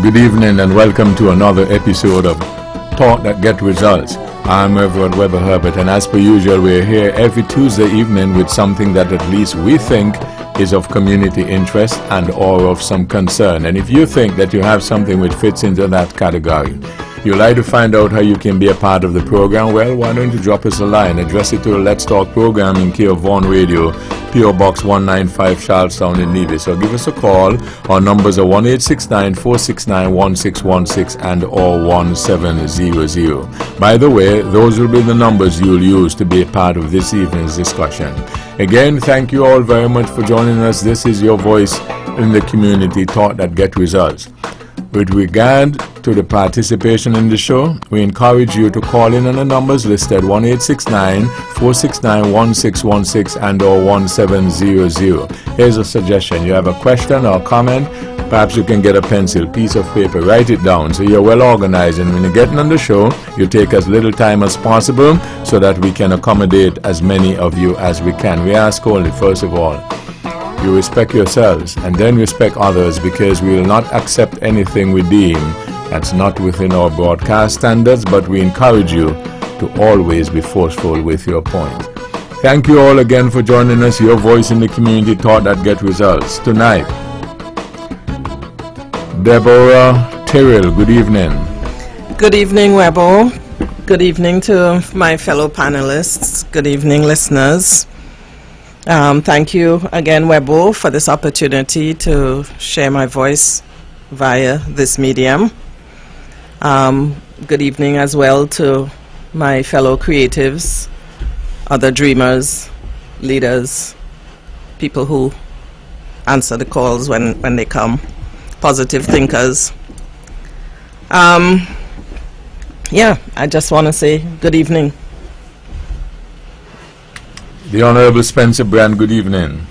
Good evening and welcome to another episode of Talk That Get Results. I'm Reverend Webbo Herbert, and as per usual, we're here every Tuesday evening with something that at least we think is of community interest and or of some concern. And if you think that you have something which fits into that category, you'd like to find out how you can be a part of the program, well, why don't you drop us a line, address it to the Let's Talk program in care of Vaughan Radio, P.O. Box 195, Charlestown in Nevis. So give us a call. Our numbers are 1-869-469-1616 and or 1700. By the way, those will be the numbers you'll use to be a part of this evening's discussion. Again, thank you all very much for joining us. This is your voice in the community, Talk That Get Results. With regard to the participation in the show, we encourage you to call in on the numbers listed 1-869-469-1616 and or 1700. Here's a suggestion. You have a question or comment, perhaps you can get a pencil, piece of paper, write it down so you're well organized, and when you're getting on the show, you take as little time as possible so that we can accommodate as many of you as we can. We ask only, first of all, you respect yourselves and then respect others, because we will not accept anything we deem that's not within our broadcast standards, but we encourage you to always be forceful with your point. Thank you all again for joining us. Your voice in the community, Talk That Get Results. Tonight, Deborah Tyrrell, good evening. Good evening, Webbo. Good evening to my fellow panelists. Good evening, listeners. Thank you again, Webbo, for this opportunity to share my voice via this medium. Good evening as well to my fellow creatives, other dreamers, leaders, people who answer the calls when they come, positive thinkers. I just want to say good evening. The Honorable Spencer Brand, good evening.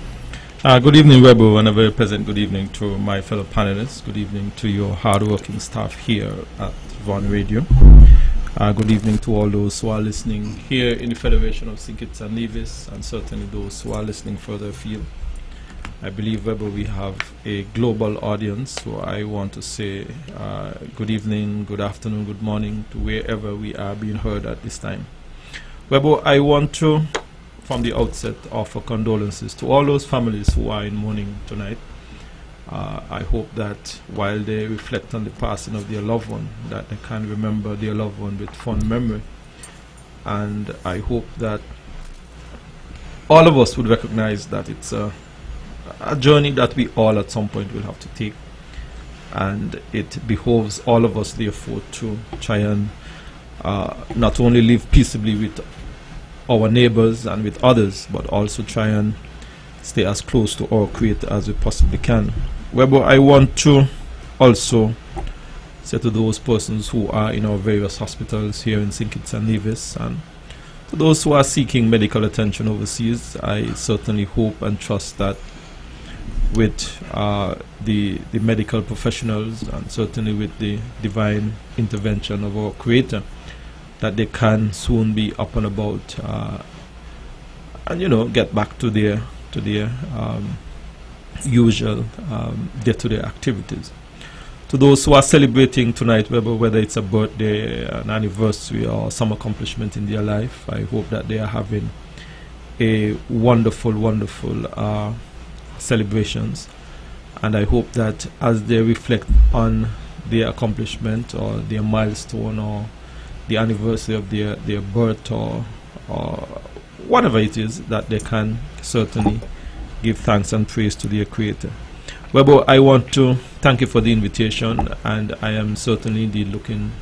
Good evening, Webbo, and a very pleasant good evening to my fellow panelists. Good evening to your hard-working staff here at Vaughan Radio. Good evening to all those who are listening here in the Federation of St. Kitts and Nevis, and certainly those who are listening further afield. I believe, Webbo, we have a global audience, so I want to say good evening, good afternoon, good morning to wherever we are being heard at this time. Webbo, I want to, from the outset, offer condolences to all those families who are in mourning tonight. I hope that while they reflect on the passing of their loved one, that they can remember their loved one with fond memory. And I hope that all of us would recognize that it's a journey that we all at some point will have to take. And it behoves all of us, therefore, to try and not only live peaceably with our neighbors and with others, but also try and stay as close to our Creator as we possibly can. Webbo, I want to also say to those persons who are in our various hospitals here in St. Kitts and Nevis, and to those who are seeking medical attention overseas, I certainly hope and trust that with the medical professionals and certainly with the divine intervention of our Creator, that they can soon be up and about and get back to their usual day-to-day activities. To those who are celebrating tonight, whether it's a birthday, an anniversary, or some accomplishment in their life, I hope that they are having a wonderful celebrations, and I hope that as they reflect on their accomplishment or their milestone or the anniversary of their birth or whatever it is, that they can certainly give thanks and praise to their Creator. Webbo, I want to thank you for the invitation, and I am certainly indeed looking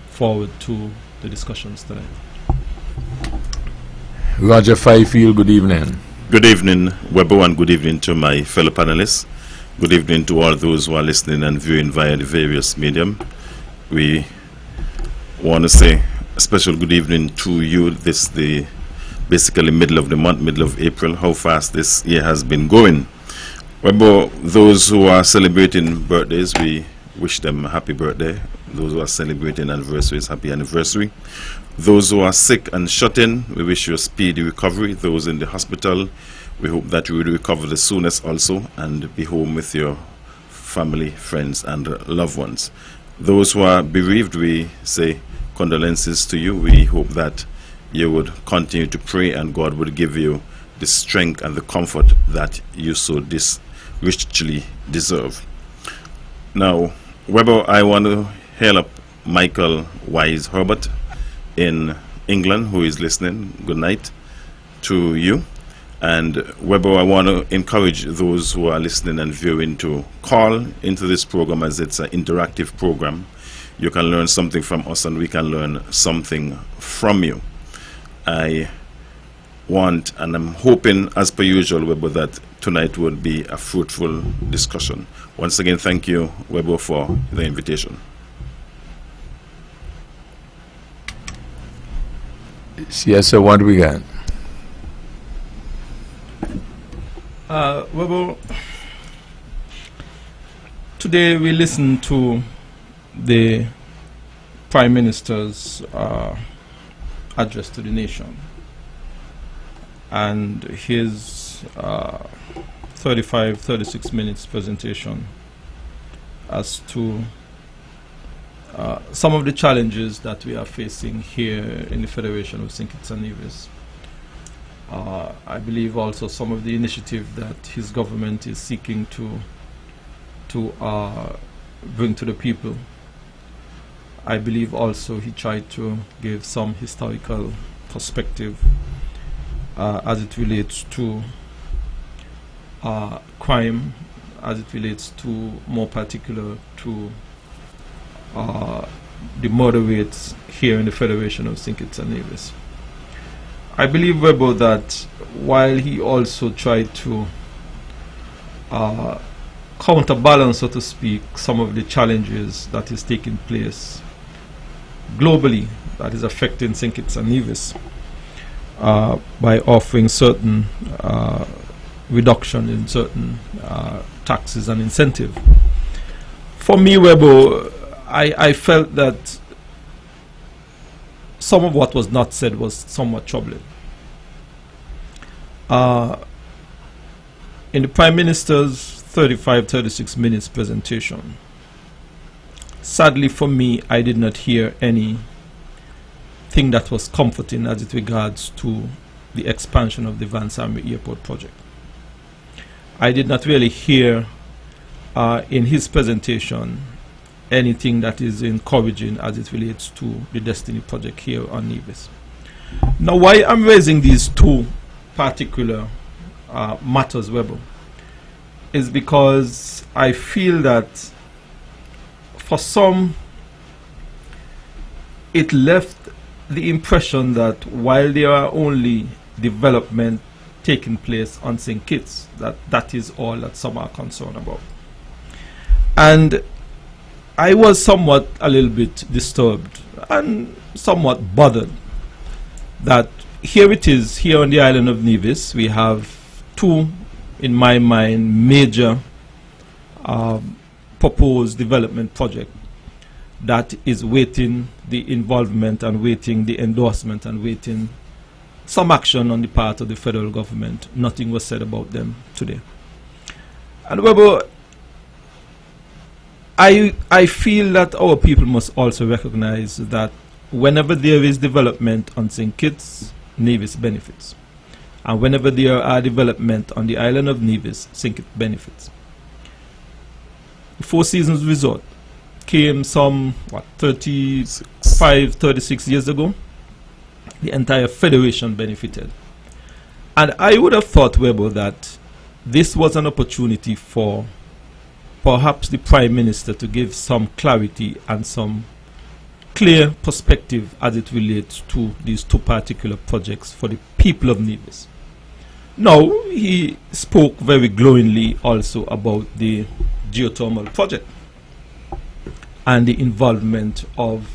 forward to the discussions tonight. Roger Fifield, good evening. Good evening, Webbo, and good evening to my fellow panelists. Good evening to all those who are listening and viewing via the various medium. We want to say a special good evening to you. This the basically middle of the month, middle of April. How fast this year has been going. Webbo, those who are celebrating birthdays, we wish them a happy birthday. Those who are celebrating anniversaries, happy anniversary. Those who are sick and shut in, we wish you a speedy recovery. Those in the hospital, we hope that you will recover the soonest also and be home with your family, friends, and loved ones. Those who are bereaved, we say condolences to you. We hope that you would continue to pray and God would give you the strength and the comfort that you so richly deserve. Now, Webbo, I want to hail up Michael Wise Herbert in England, who is listening. Good night to you. And Webbo, I want to encourage those who are listening and viewing to call into this program, as it's an interactive program. You can learn something from us and we can learn something from you. I want, and I'm hoping, as per usual, Webbo, that tonight would be a fruitful discussion. Once again, thank you, Webbo, for the invitation. Yes, sir, what do we got? Webbo, today we listened to the Prime Minister's address to the nation and his 36 minutes presentation as to some of the challenges that we are facing here in the Federation of St. Kitts and Nevis. I believe also some of the initiative that his government is seeking to bring to the people. I believe also he tried to give some historical perspective as it relates to crime, as it relates to, more particular, to the murder rates here in the Federation of St. Kitts and Nevis. I believe, Webbo, that while he also tried to counterbalance, so to speak, some of the challenges that is taking place globally that is affecting St. Kitts and Nevis by offering certain reduction in certain taxes and incentive. For me, Webbo, I felt that some of what was not said was somewhat troubling. In the Prime Minister's 36 minutes presentation, sadly for me, I did not hear anything that was comforting as it regards to the expansion of the Vance Army Airport project. I did not really hear in his presentation anything that is encouraging as it relates to the Destiny project here on Nevis. Now, why I'm raising these two particular matters, Webbo, is because I feel that for some it left the impression that while there are only development taking place on St. Kitts, that is all that some are concerned about. And I was somewhat a little bit disturbed and somewhat bothered that here it is, here on the island of Nevis, we have two, in my mind, major proposed development project that is waiting the involvement and waiting the endorsement and waiting some action on the part of the federal government. Nothing was said about them today. And Webbo, I feel that our people must also recognize that whenever there is development on St. Kitts, Nevis benefits. And whenever there are development on the island of Nevis, St. Kitts benefits. The Four Seasons Resort came some, 36 years ago. The entire Federation benefited. And I would have thought, Webbo, that this was an opportunity for perhaps the Prime Minister to give some clarity and some clear perspective as it relates to these two particular projects for the people of Nevis. Now, he spoke very glowingly also about the geothermal project and the involvement of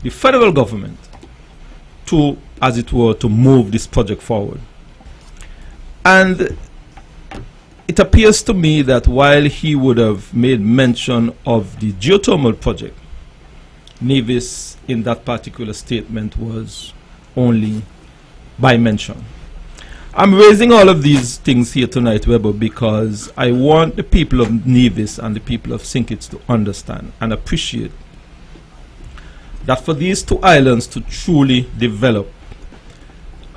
the federal government to, as it were, to move this project forward. And it appears to me that while he would have made mention of the geothermal project, Nevis in that particular statement was only by mention. I'm raising all of these things here tonight, Webbo, because I want the people of Nevis and the people of St. Kitts to understand and appreciate that for these two islands to truly develop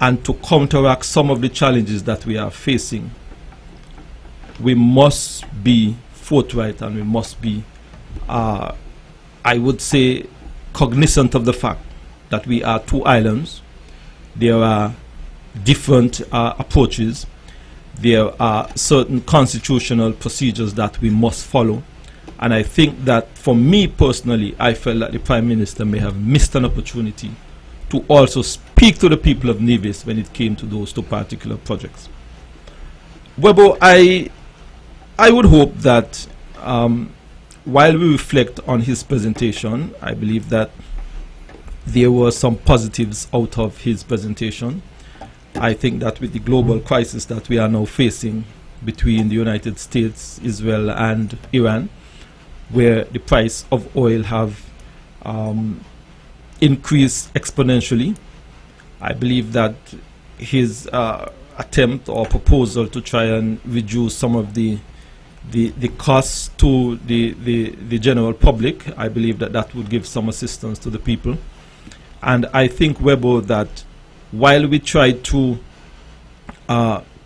and to counteract some of the challenges that we are facing, we must be forthright and we must be, I would say, cognizant of the fact that we are two islands. There are different approaches. There are certain constitutional procedures that we must follow. And I think that for me personally, I felt that the Prime Minister may have missed an opportunity to also speak to the people of Nevis when it came to those two particular projects. Webbo, I would hope that while we reflect on his presentation, I believe that there were some positives out of his presentation. I think that with the global crisis that we are now facing between the United States, Israel and Iran, where the price of oil have increased exponentially, I believe that his attempt or proposal to try and reduce some of the costs to the general public, I believe that that would give some assistance to the people. And I think, Webbo, that while we try to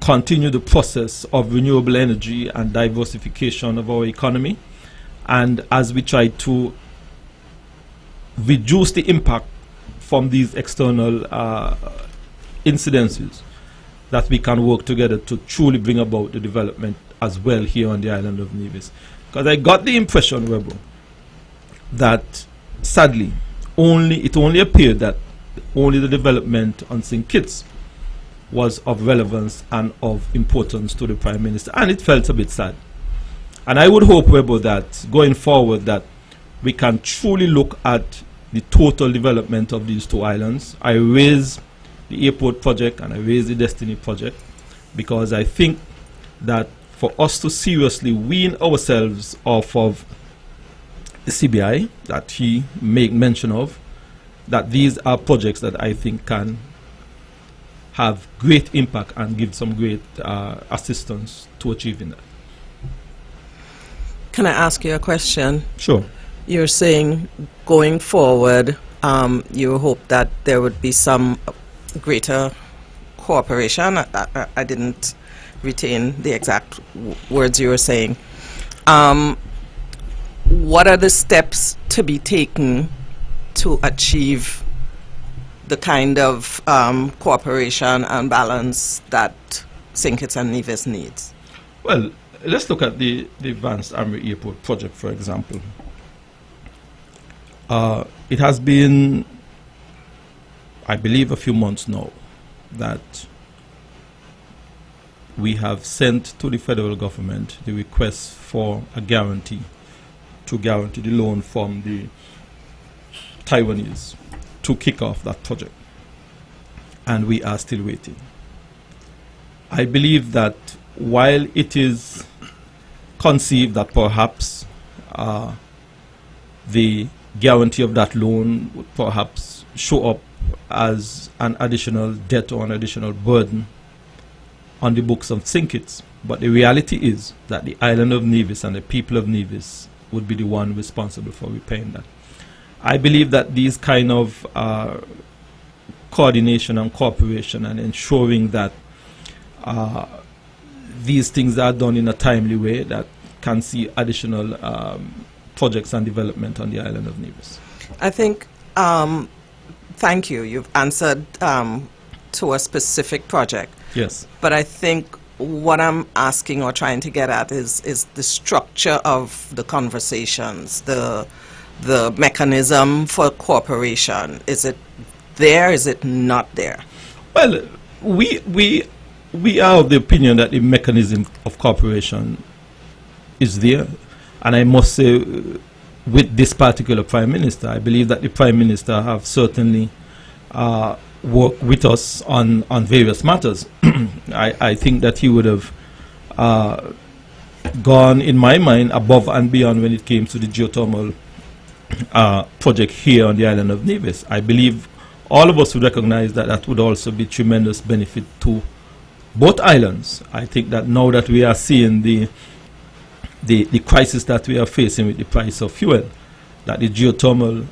continue the process of renewable energy and diversification of our economy, and as we try to reduce the impact from these external incidences, that we can work together to truly bring about the development as well here on the island of Nevis. Because I got the impression, Webbo, that sadly, it only appeared that only the development on St. Kitts was of relevance and of importance to the Prime Minister, and it felt a bit sad. And I would hope, Webbo, that going forward that we can truly look at the total development of these two islands. I raise the airport project and I raise the Destiny project because I think that for us to seriously wean ourselves off of the CBI that he made mention of, that these are projects that I think can have great impact and give some great assistance to achieving that. Can I ask you a question? Sure. You're saying going forward, you hope that there would be some greater cooperation. I didn't retain the exact words you were saying. What are the steps to be taken to achieve the kind of cooperation and balance that St. Kitts and Nevis needs? Well, let's look at the Advanced Army Airport project, for example. It has been, I believe, a few months now that we have sent to the federal government the request for a guarantee to guarantee the loan from the Taiwanese to kick off that project. And we are still waiting. I believe that while it is conceived that perhaps the guarantee of that loan would perhaps show up as an additional debt or an additional burden on the books of St. Kitts, but the reality is that the island of Nevis and the people of Nevis would be the one responsible for repaying that. I believe that these kind of coordination and cooperation and ensuring that these things are done in a timely way that can see additional projects and development on the island of Nevis. I think, thank you. You've answered to a specific project. Yes. But I think what I'm asking or trying to get at is the structure of the conversations, the mechanism for cooperation. Is it there? Is it not there? Well, we are of the opinion that the mechanism of cooperation is there. And I must say, with this particular Prime Minister, I believe that the Prime Minister have certainly worked with us on various matters. I think that he would have gone, in my mind, above and beyond when it came to the geothermal project here on the island of Nevis. I believe all of us would recognize that that would also be tremendous benefit to both islands. I think that now that we are seeing the crisis that we are facing with the price of fuel, that the geothermal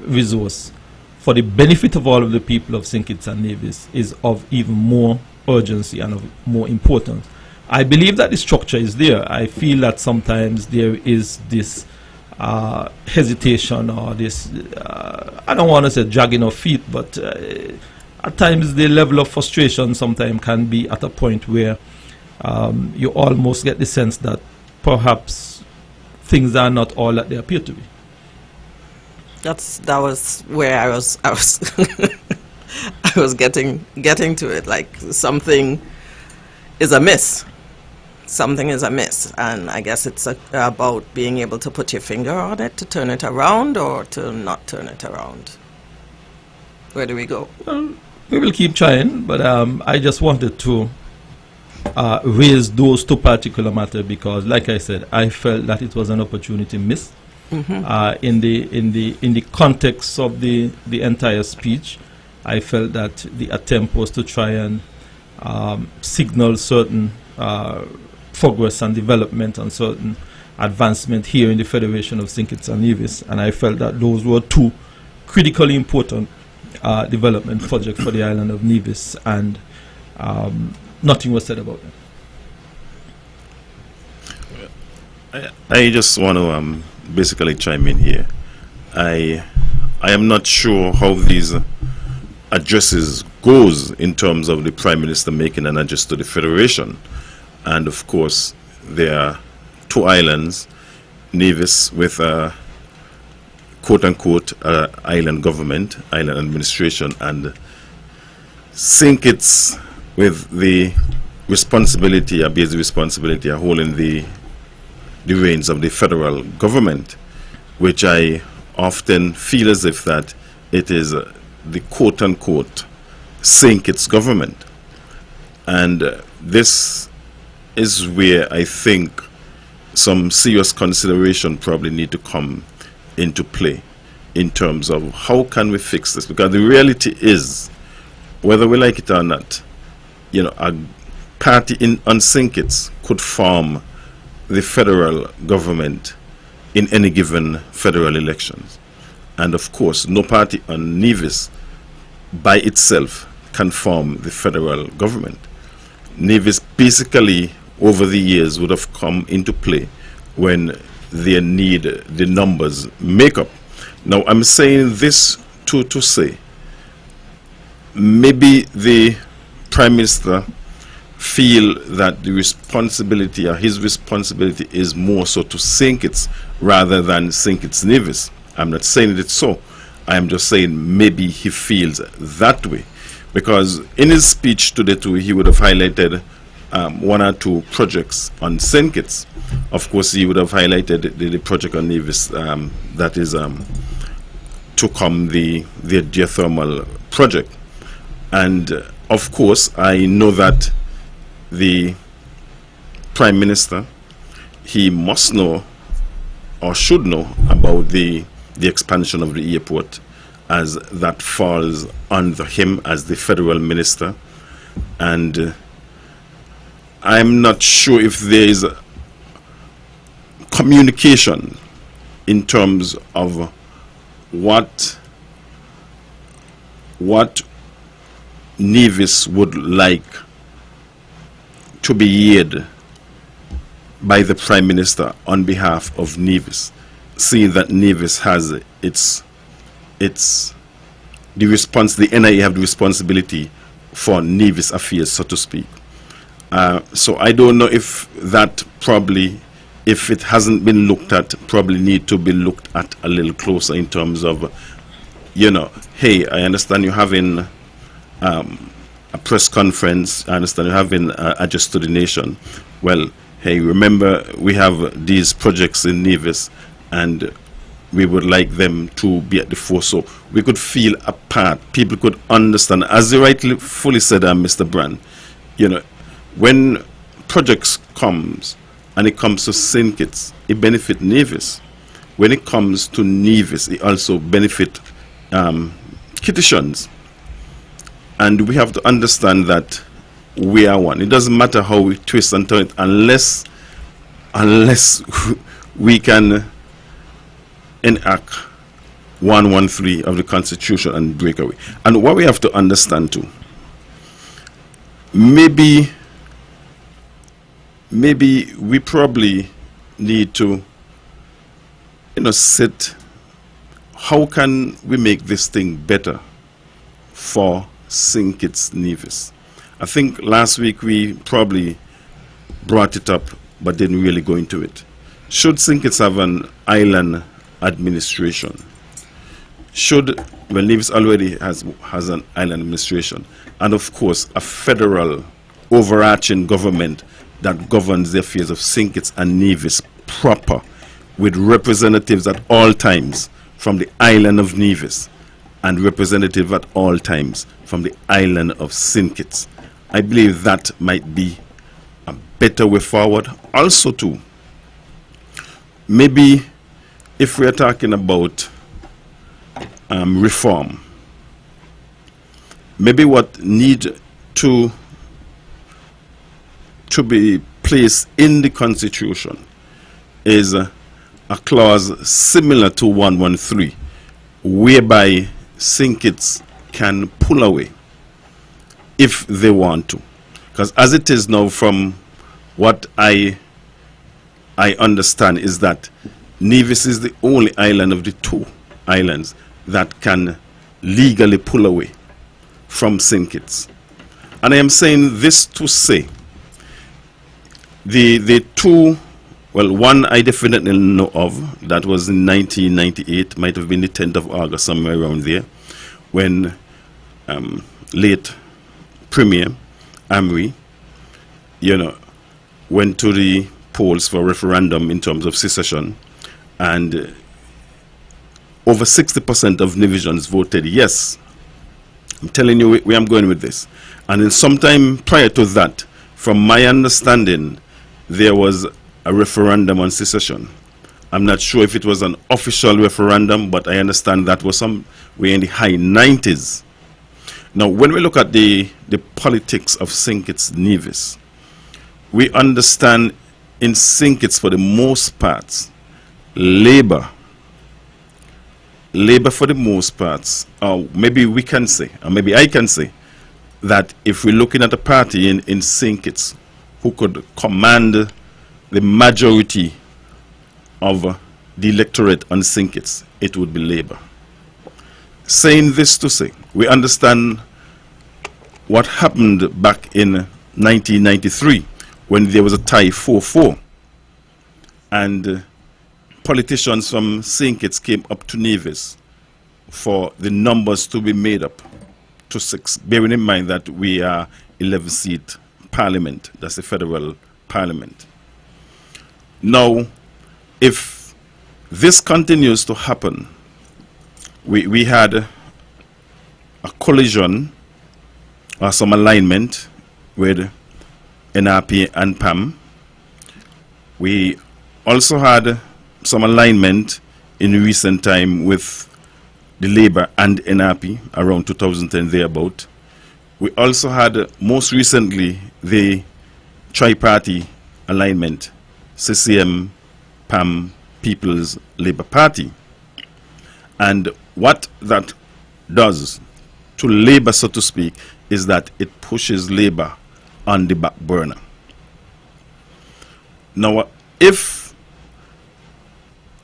resource, for the benefit of all of the people of St. Kitts and Nevis, is of even more urgency and of more importance. I believe that the structure is there. I feel that sometimes there is this hesitation or this, I don't want to say dragging of feet, but at times the level of frustration sometimes can be at a point where you almost get the sense that perhaps things are not all that they appear to be. That was where I was I was getting to it. Like something is amiss. Something is amiss, and I guess it's about being able to put your finger on it, to turn it around or to not turn it around. Where do we go? Well, we will keep trying, but I just wanted to raise those two particular matters because, like I said, I felt that it was an opportunity missed. In the context of the entire speech. I felt that the attempt was to try and signal certain progress and development and certain advancement here in the Federation of St. Kitts and Nevis, and I felt that those were two critically important development projects for the island of Nevis, and nothing was said about them. I just want to basically chime in here. I am not sure how these addresses goes in terms of the Prime Minister making an address to the Federation. And of course, there are two islands, Nevis with a quote-unquote island government, island administration, and St. Kitts with the responsibility, a basic responsibility of holding the reins of the federal government, which I often feel as if that it is the quote-unquote St. Kitts government. And this is where I think some serious consideration probably need to come into play in terms of how can we fix this, because the reality is, whether we like it or not, you know, a party on St. Kitts could form the federal government in any given federal elections. And of course, no party on Nevis by itself can form the federal government. Nevis basically over the years would have come into play when they need the numbers make up. Now I'm saying this to say maybe the Prime Minister feel that the responsibility or his responsibility is more so to St. Kitts rather than St. Kitts Nevis. I'm not saying it's so. I am just saying maybe he feels that way, because in his speech today too he would have highlighted one or two projects on St. Kitts. Of course, he would have highlighted the project on Nevis that is to come the geothermal project. And of course, I know that the Prime Minister, he must know or should know about the expansion of the airport, as that falls under him as the federal minister. And I'm not sure if there is communication in terms of what Nevis would like to be heard by the Prime Minister on behalf of Nevis, seeing that Nevis has the NIA have the responsibility for Nevis affairs, so to speak. So I don't know if that probably, if it hasn't been looked at, probably need to be looked at a little closer in terms of, you know, hey, I understand you're having a press conference, I understand you're having address to the nation. Well, hey, remember we have these projects in Nevis and we would like them to be at the fore, so we could feel a part, people could understand, as you rightly fully said, Mr. Brand, you know, when projects comes and it comes to St. Kitts, it benefit Nevis. When it comes to Nevis, it also benefit Kittitians. And we have to understand that we are one. It doesn't matter how we twist and turn it, unless we can enact 113 of the Constitution and break away. And what we have to understand too, maybe we probably need to, sit, how can we make this thing better for St. Kitts Nevis? I think last week we probably brought it up but didn't really go into it. Should St. Kitts have an island administration? Nevis already has an island administration, and of course a federal overarching government that governs the affairs of St. Kitts and Nevis proper, with representatives at all times from the island of Nevis and representative at all times from the island of St. Kitts. I believe that might be a better way forward. Also too, maybe if we are talking about reform, maybe what need to be placed in the Constitution is a clause similar to 113, whereby St. Kitts can pull away if they want to. Because as it is now, from what I understand, is that Nevis is the only island of the two islands that can legally pull away from St. Kitts. And I am saying this to say, the two, well, one I definitely know of, that was in 1998, might have been the 10th of August, somewhere around there, when late Premier Amri, went to the polls for referendum in terms of secession, and over 60% of Nevisians voted yes. I'm telling you where I'm going with this. And then sometime prior to that, from my understanding, there was a referendum on secession. I'm not sure if it was an official referendum, but I understand that was somewhere in the high 90s. Now, when we look at the politics of St. Kitts Nevis, we understand in St. Kitts, for the most part, Labour for the most part, or maybe we can say, or maybe I can say, that if we're looking at a party in St. Kitts who could command the majority of the electorate on St. Kitts, it would be Labour. Saying this to say, we understand what happened back in 1993 when there was a tie 4-4, and politicians from St. Kitts came up to Nevis for the numbers to be made up to 6, bearing in mind that we are 11-seat parliament, that's the federal parliament. Now, if this continues to happen, we had a collision or some alignment with NRP and PAM. We also had some alignment in recent time with the Labour and NRP around 2010 thereabout. We also had most recently the tri-party alignment, CCM, PAM, People's Labour Party. And what that does to Labour, so to speak, is that it pushes Labour on the back burner. Now, if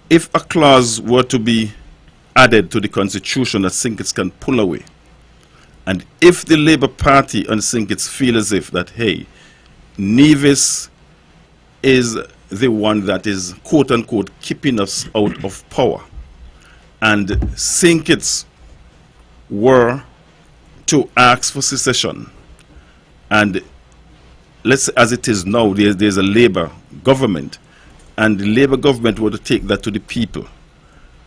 a clause were to be added to the Constitution that St. Kitts can pull away, and if the Labour Party and St. Kitts feel as if that, hey, Nevis is the one that is, quote-unquote, keeping us out of power, and St. Kitts were to ask for secession, and let's say as it is now, there's a Labour government, and the Labour government were to take that to the people,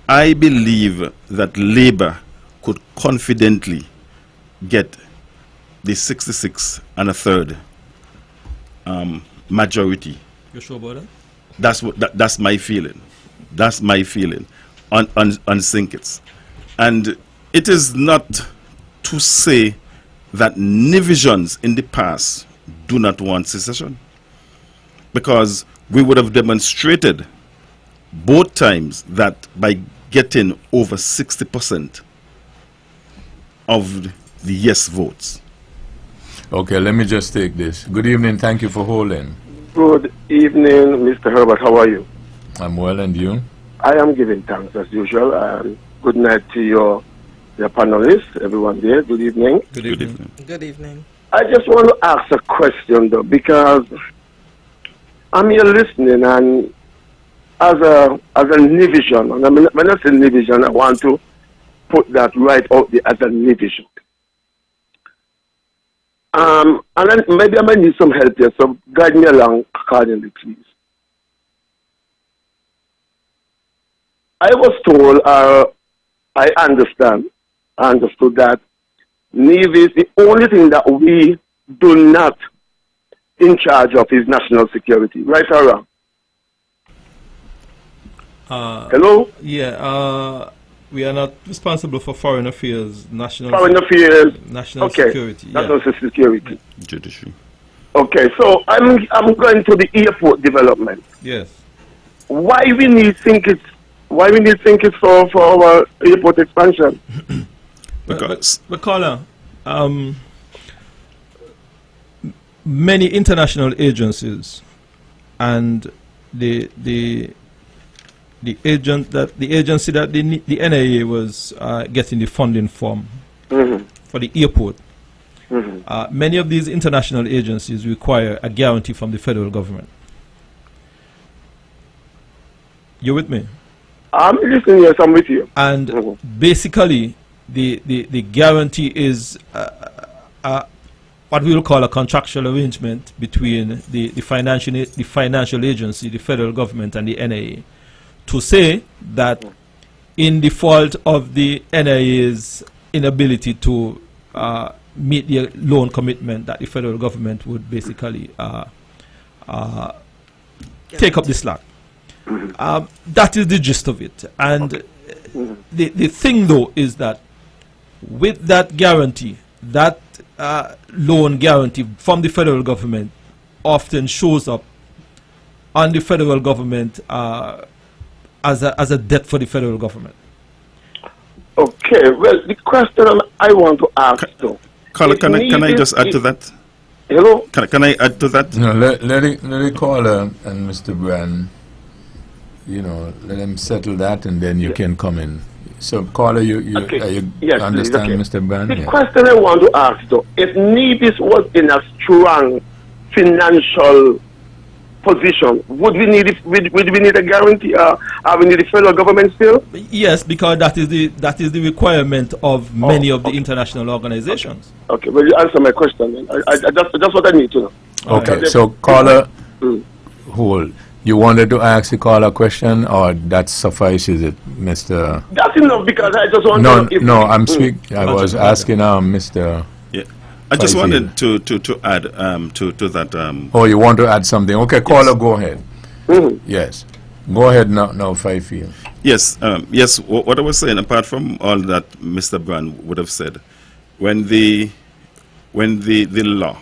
I believe that Labour could confidently get the 66 1/3 majority. You're sure about that? That's my feeling. That's my feeling on St. Kitts. And it is not to say that Nevisians in the past do not want secession, because we would have demonstrated both times that by getting over 60% of the yes votes. Okay, let me just take this. Good evening. Thank you for holding. Good evening, Mr. Herbert. How are you? I'm well, and you? I am giving thanks as usual. And good night to your panelists, everyone there. Good evening. Good evening. Good evening. I just want to ask a question though, because I'm here listening, and as a division, and I mean, when I say division, I want to put that right out there as a division. And then maybe I might need some help here, so guide me along accordingly, please. I was told, I understood that Navy is the only thing that we do not in charge of is national security, right or wrong? Hello? Yeah, we are not responsible for foreign affairs, national affairs, national okay. security. National security. Judiciary. Okay, so I'm going to the airport development. Yes. Why we need think it's for our airport expansion? Because but caller, many international agencies and the agency that the NIA was getting the funding from for the airport. Many of these international agencies require a guarantee from the federal government. You with me? I'm listening. Yes, I'm with you. And basically, the guarantee is what we will call a contractual arrangement between the financial agency, the federal government, and the NIA, to say that in default of the NIA's inability to meet the loan commitment, that the federal government would basically take up the slack. That is the gist of it. And the thing, though, is that with that guarantee, that loan guarantee from the federal government often shows up on the federal government as a debt for the federal government. Okay, well, the question I want to ask, though. Caller, can I just add to that? Hello? Can I add to that? No, let the caller and Mr. Brand, let them settle that, and then you can come in. So, caller, you yes, understand, please, okay. Mr. Brand? The question I want to ask, though, if NIBIS was in a strong financial position, would we need a guarantee? Are we need the federal government still? Yes, because that is the requirement of many of the international organizations. Okay, well, you answer my question then. That's what I need to know. Okay, so caller, hold. You wanted to ask the caller a question, or that suffices it, Mr. That's enough, because I just want to know. No, I was asking Mr. Yeah, I just wanted to add to that. Oh, you want to add something? Okay, caller, go ahead. Yes, go ahead now, Fifield. Yes, yes. What I was saying, apart from all that Mr. Brand would have said, when the law,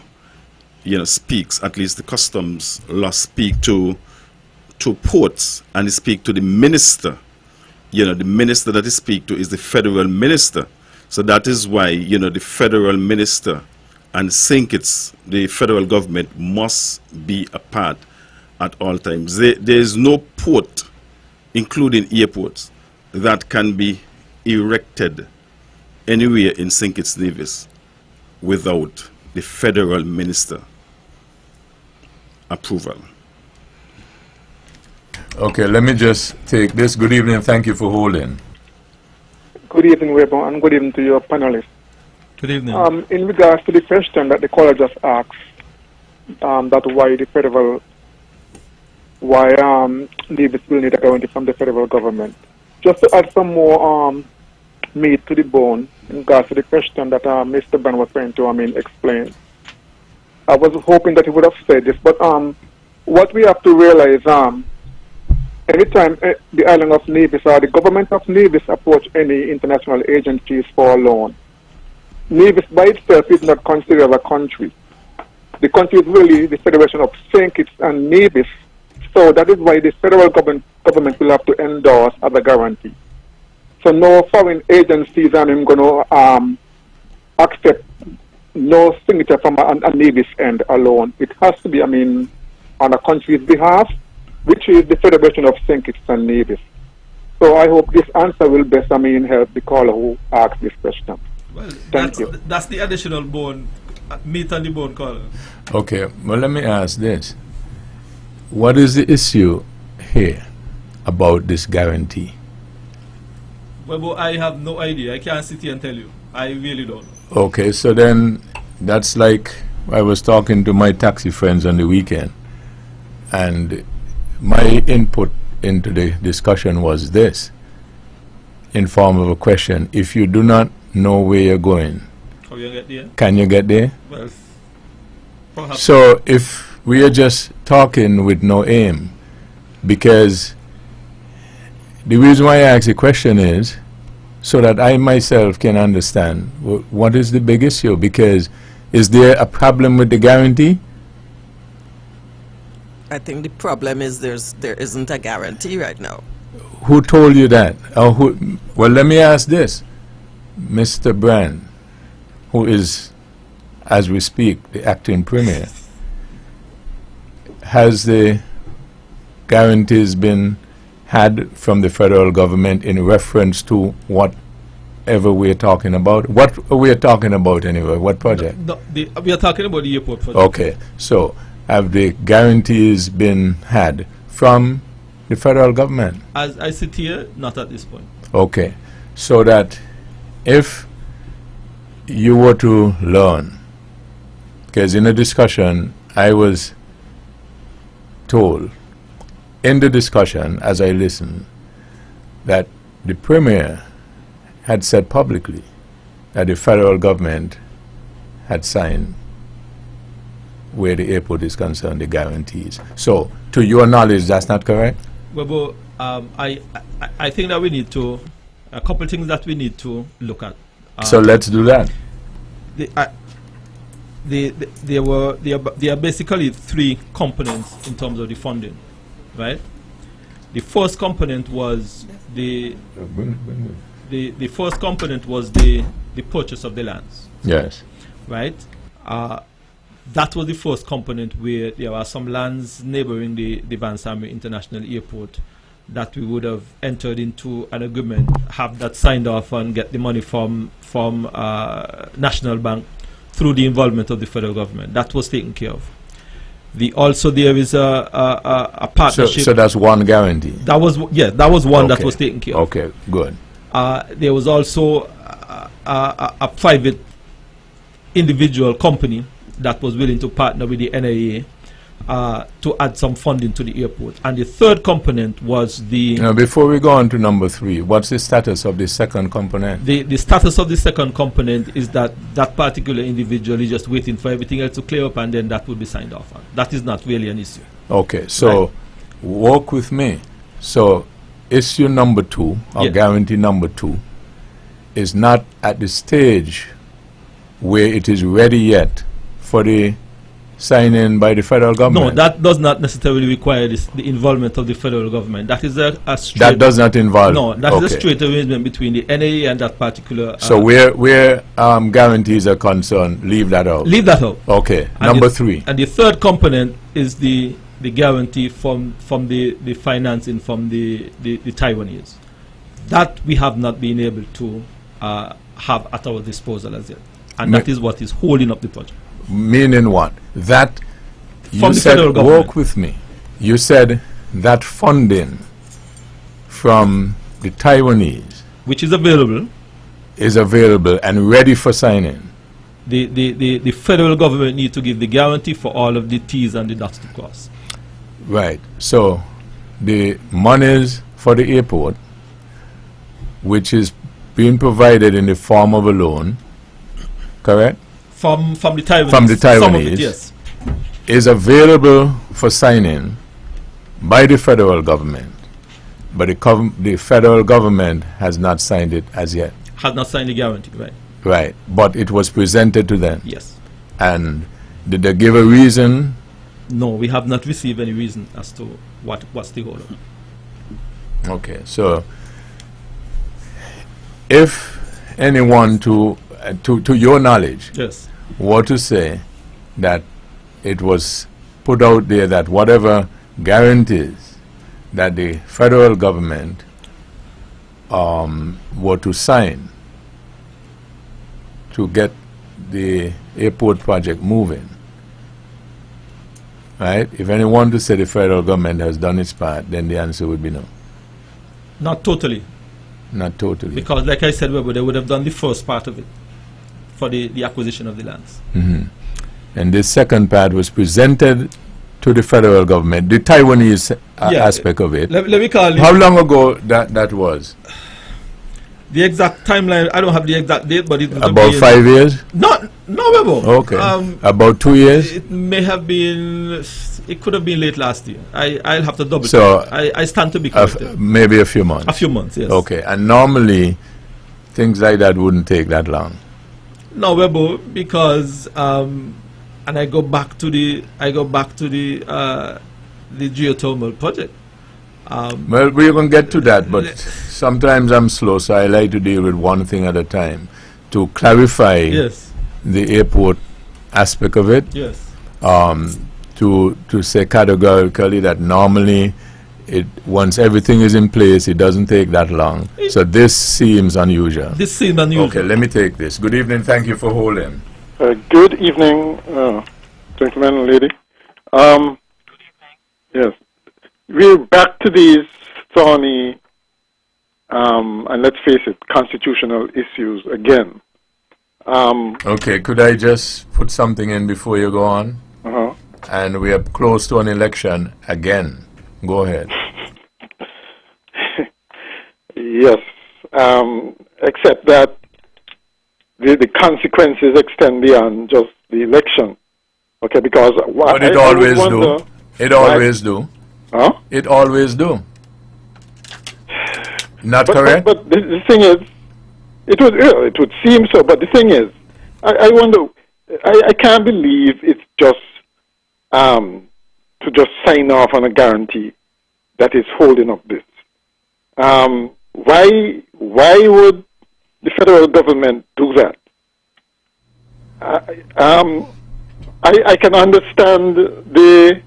speaks, at least the customs law speak to ports, and it speak to the minister. The minister that it speak to is the federal minister. So that is why the federal minister and the federal government must be a part at all times. There is no port, including airports, that can be erected anywhere in St. Kitts Nevis without the federal minister approval. Okay, let me just take this. Good evening, thank you for holding. Good evening, Webbo, and good evening to your panelists. Good evening. In regards to the question that the caller just asked, that why Nevis will need a guarantee from the federal government. Just to add some more meat to the bone in regards to the question that Mr. Ben was trying to explain. I was hoping that he would have said this, but what we have to realize, anytime the island of Nevis or the government of Nevis approach any international agencies for a loan, Nevis by itself is not considered a country. The country is really the Federation of St. Kitts and Nevis. So that is why the federal government will have to endorse as a guarantee. So no foreign agencies are going to accept no signature from a Nevis end alone. It has to be, on a country's behalf, which is the Federation of St. Kitts and Nevis. So I hope this answer will best, help the caller who asked this question. Well, Thank you. That's the additional bone, meat on the bone, caller. Okay, well, let me ask this. What is the issue here about this guarantee? Well, I have no idea. I can't sit here and tell you. I really don't. Okay, so then that's like I was talking to my taxi friends on the weekend, and my input into the discussion was this, in form of a question: if you do not know where you're going, how you get there? can you get there? Well, perhaps. So if we are just talking with no aim, because the reason why I ask the question is so that I myself can understand what is the big issue, because is there a problem with the guarantee? I think the problem is there isn't a guarantee right now. Who told you that? Well, let me ask this. Mr. Brand, who is, as we speak, the acting premier, has the guarantees been had from the federal government in reference to whatever we're talking about? What we're talking about anyway? What project? We are talking about the airport project. Okay, so have the guarantees been had from the federal government? As I sit here, not at this point. Okay, so that if you were to learn, because in a discussion I was told, in the discussion as I listened, that the Premier had said publicly that the federal government had signed, where the airport is concerned, the guarantees. So, to your knowledge, that's not correct? Well, I think that we need to, a couple things that we need to look at. So let's do that. There are basically three components in terms of the funding, right? The first component was the first component was the purchase of the lands. Yes. Right. That was the first component, where there are some lands neighboring the Van Samuel International Airport that we would have entered into an agreement, have that signed off, and get the money from National Bank through the involvement of the federal government. That was taken care of. Also there is a partnership. So that's one guarantee. That was one that was taken care of. Okay, good. There was also a private individual company that was willing to partner with the NIA to add some funding to the airport. And the third component was the... Now, before we go on to number 3, what's the status of the second component? The status of the second component is that that particular individual is just waiting for everything else to clear up, and then that will be signed off on. That is not really an issue. Okay, so right. Walk with me. So issue number 2, or guarantee number 2, is not at the stage where it is ready yet for the sign-in by the federal government? No, that does not necessarily require the involvement of the federal government. That is a straight... That does not involve... No, that is a straight arrangement between the NAA and that particular... So where guarantees are concerned, leave that out? Leave that out. Okay, and number 3. And the third component is the guarantee from the financing from the Taiwanese. That we have not been able to have at our disposal as yet. And that is what is holding up the project. Meaning what? That you said, walk with me, you said that funding from the Taiwanese, which is available and ready for signing. The federal government needs to give the guarantee for all of the T's and the dots to cross. Right. So the monies for the airport, which is being provided in the form of a loan, correct? From the Taiwanese. From the Taiwanese. Some of it, yes. Is available for signing by the federal government, but the federal government has not signed it as yet. Has not signed the guarantee, right? Right, but it was presented to them. Yes. And Did they give a reason? No, we have not received any reason as to what's the hold up. Okay, so if anyone to your knowledge Yes. were to say that it was put out there that whatever guarantees that the federal government were to sign to get the airport project moving, right? If anyone to say the federal government has done its part, then the answer would be no. Not totally. Not totally. Because, like I said, Webbo, they would have done the first part of it for the acquisition of the lands. Mhm. And this second part was presented to the federal government, the Taiwanese Yeah, aspect of it. Let me call How it. long ago that was? The exact timeline, I don't have the exact date, but it would have About been 5 years? No, Webbo. Okay. About 2 years? It may have been, it could have been late last year. I'll have to double So, check. I stand to be corrected. Maybe a few months. A few months, yes. Okay. And normally, things like that wouldn't take that long. No, Webbo, because and I go back to the geothermal project. Well, we're going to get to that, but sometimes I'm slow, so I like to deal with one thing at a time. To clarify Yes, the airport aspect of it, yes. to say categorically that normally once everything is in place, it doesn't take that long. So this seems unusual. This seems unusual. Okay, let me take this. Good evening. Thank you for holding. Good evening, gentlemen and lady. Yes, we're back to these thorny, and let's face it, constitutional issues again. Okay, could I just put something in before you go on? Uh-huh. And we are close to an election again. Go ahead. Yes, except that the consequences extend beyond just the election. Okay, because But it always do. It always do. Huh? It always do. Not correct? But the thing is, it would seem so. But the thing is, I wonder. I can't believe it's just to just sign off on a guarantee that is holding up this. Why would the federal government do that? I can understand in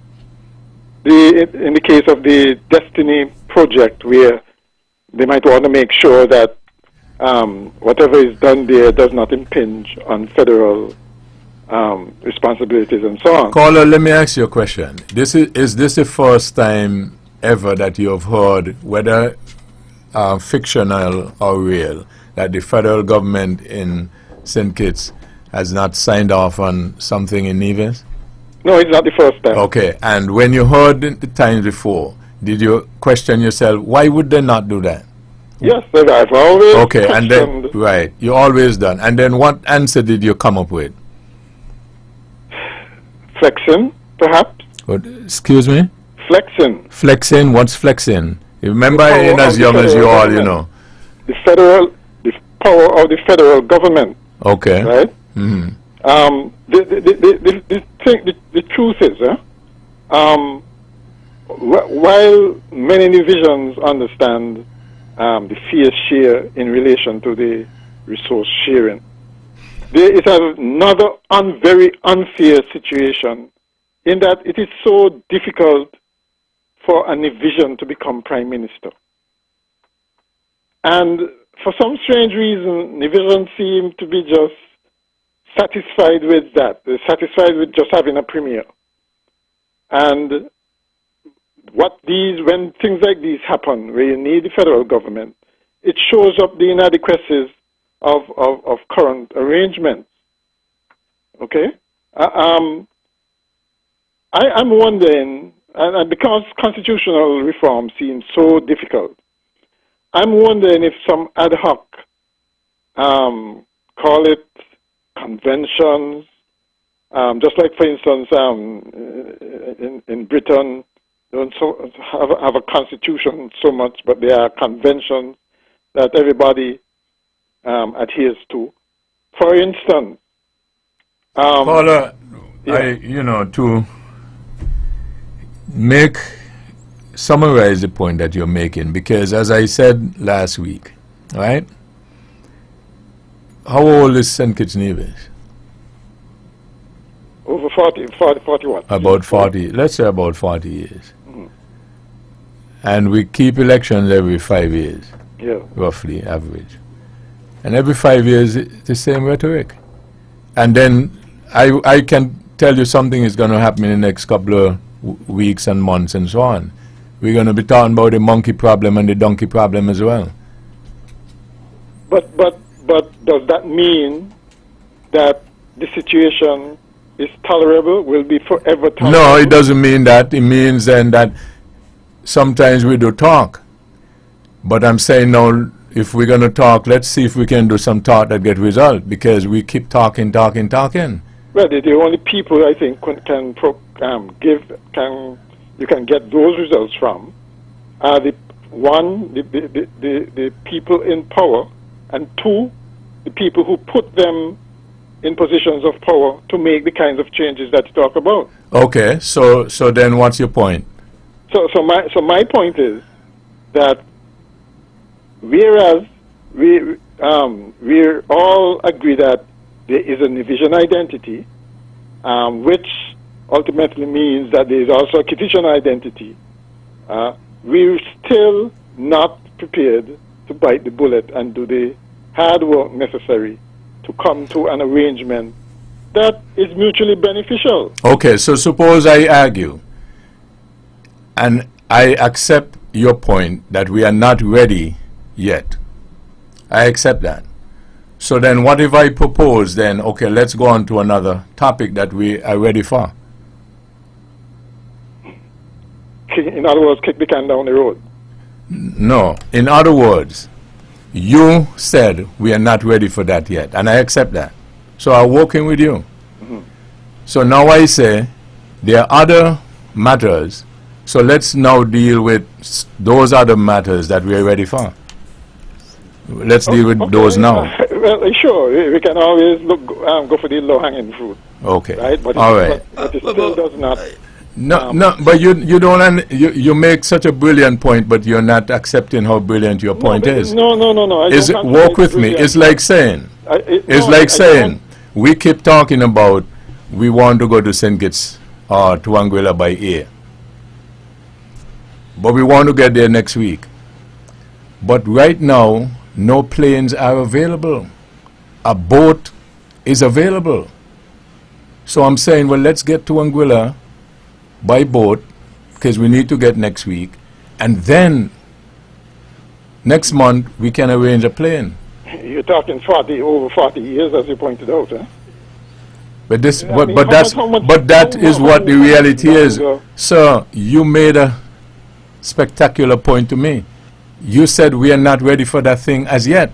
the case of the Destiny project, where they might want to make sure that whatever is done there does not impinge on federal responsibilities and so on. Caller, let me ask you a question. Is this the first time ever that you have heard, whether fictional or real, that the federal government in St. Kitts has not signed off on something in Nevis? No, it's not the first time. Okay, and when you heard it the times before, did you question yourself, why would they not do that? Yes, I've always Okay, and then, questioned. right, you always done. And then what answer did you come up with? Flexing, perhaps. What, excuse me? Flexing. Flexing? What's flexing? You remember, The in power as of the young as you federal all, you government. know. The power of the federal government, Okay. right? Mm-hmm. The truth is, while many divisions understand the fair share in relation to the resource sharing, there is another very unfair situation in that it is so difficult for a division to become prime minister. And for some strange reason, divisions seem to be just satisfied with that. They're satisfied with just having a premier. And when things like these happen, where you need the federal government, it shows up the inadequacies of current arrangements. Okay? I'm wondering, and because constitutional reform seems so difficult, I'm wondering if some ad hoc, call it conventions, just like, for instance, in Britain, they don't have a constitution so much, but there are conventions that everybody adheres to. For instance, Paula, To summarize the point that you're making, because as I said last week, right? How old is St. Kitts Nevis? Over 40 what? About 40, let's say about 40 years. And we keep elections every 5 years, roughly average. And every 5 years, it's the same rhetoric. And then I can tell you something is going to happen in the next couple of weeks and months and so on. We're going to be talking about the monkey problem and the donkey problem as well. But does that mean that the situation is tolerable, will be forever tolerable? No, it doesn't mean that. It means then that sometimes we do talk. But I'm saying now, if we're going to talk, let's see if we can do some talk that get result, because we keep talking. Well, the only people I think you can get those results from are the people in power, and two, the people who put them in positions of power to make the kinds of changes that you talk about. Okay, so then what's your point? So my point is that whereas we all agree that there is a Nevisian identity, which ultimately means that there is also a Kittitian identity, we're still not prepared to bite the bullet and do the hard work necessary to come to an arrangement that is mutually beneficial. Okay, so suppose I argue, and I accept your point that we are not ready yet. I accept that. So then what if I propose then, okay, let's go on to another topic that we are ready for? In other words, kick the can down the road. No. In other words, you said we are not ready for that yet, and I accept that. So I'm working with you. So now I say there are other matters, so let's now deal with those other matters that we are ready for. Let's deal with those now. Well, sure, we can always go for the low-hanging fruit. Okay. Right? But all right. But it still does not. No, but you don't. You make such a brilliant point, but you're not accepting how brilliant your point is. No. Work with me. It's like saying. We keep talking about we want to go to St. Kitts or to Anguilla by air, but we want to get there next week. But right now, no planes are available. A boat is available. So I'm saying, well, let's get to Anguilla by boat, because we need to get next week, and then next month we can arrange a plane. You're talking over 40 years, as you pointed out, huh? But that is what the reality is. Sir, you made a spectacular point to me. You said we are not ready for that thing as yet.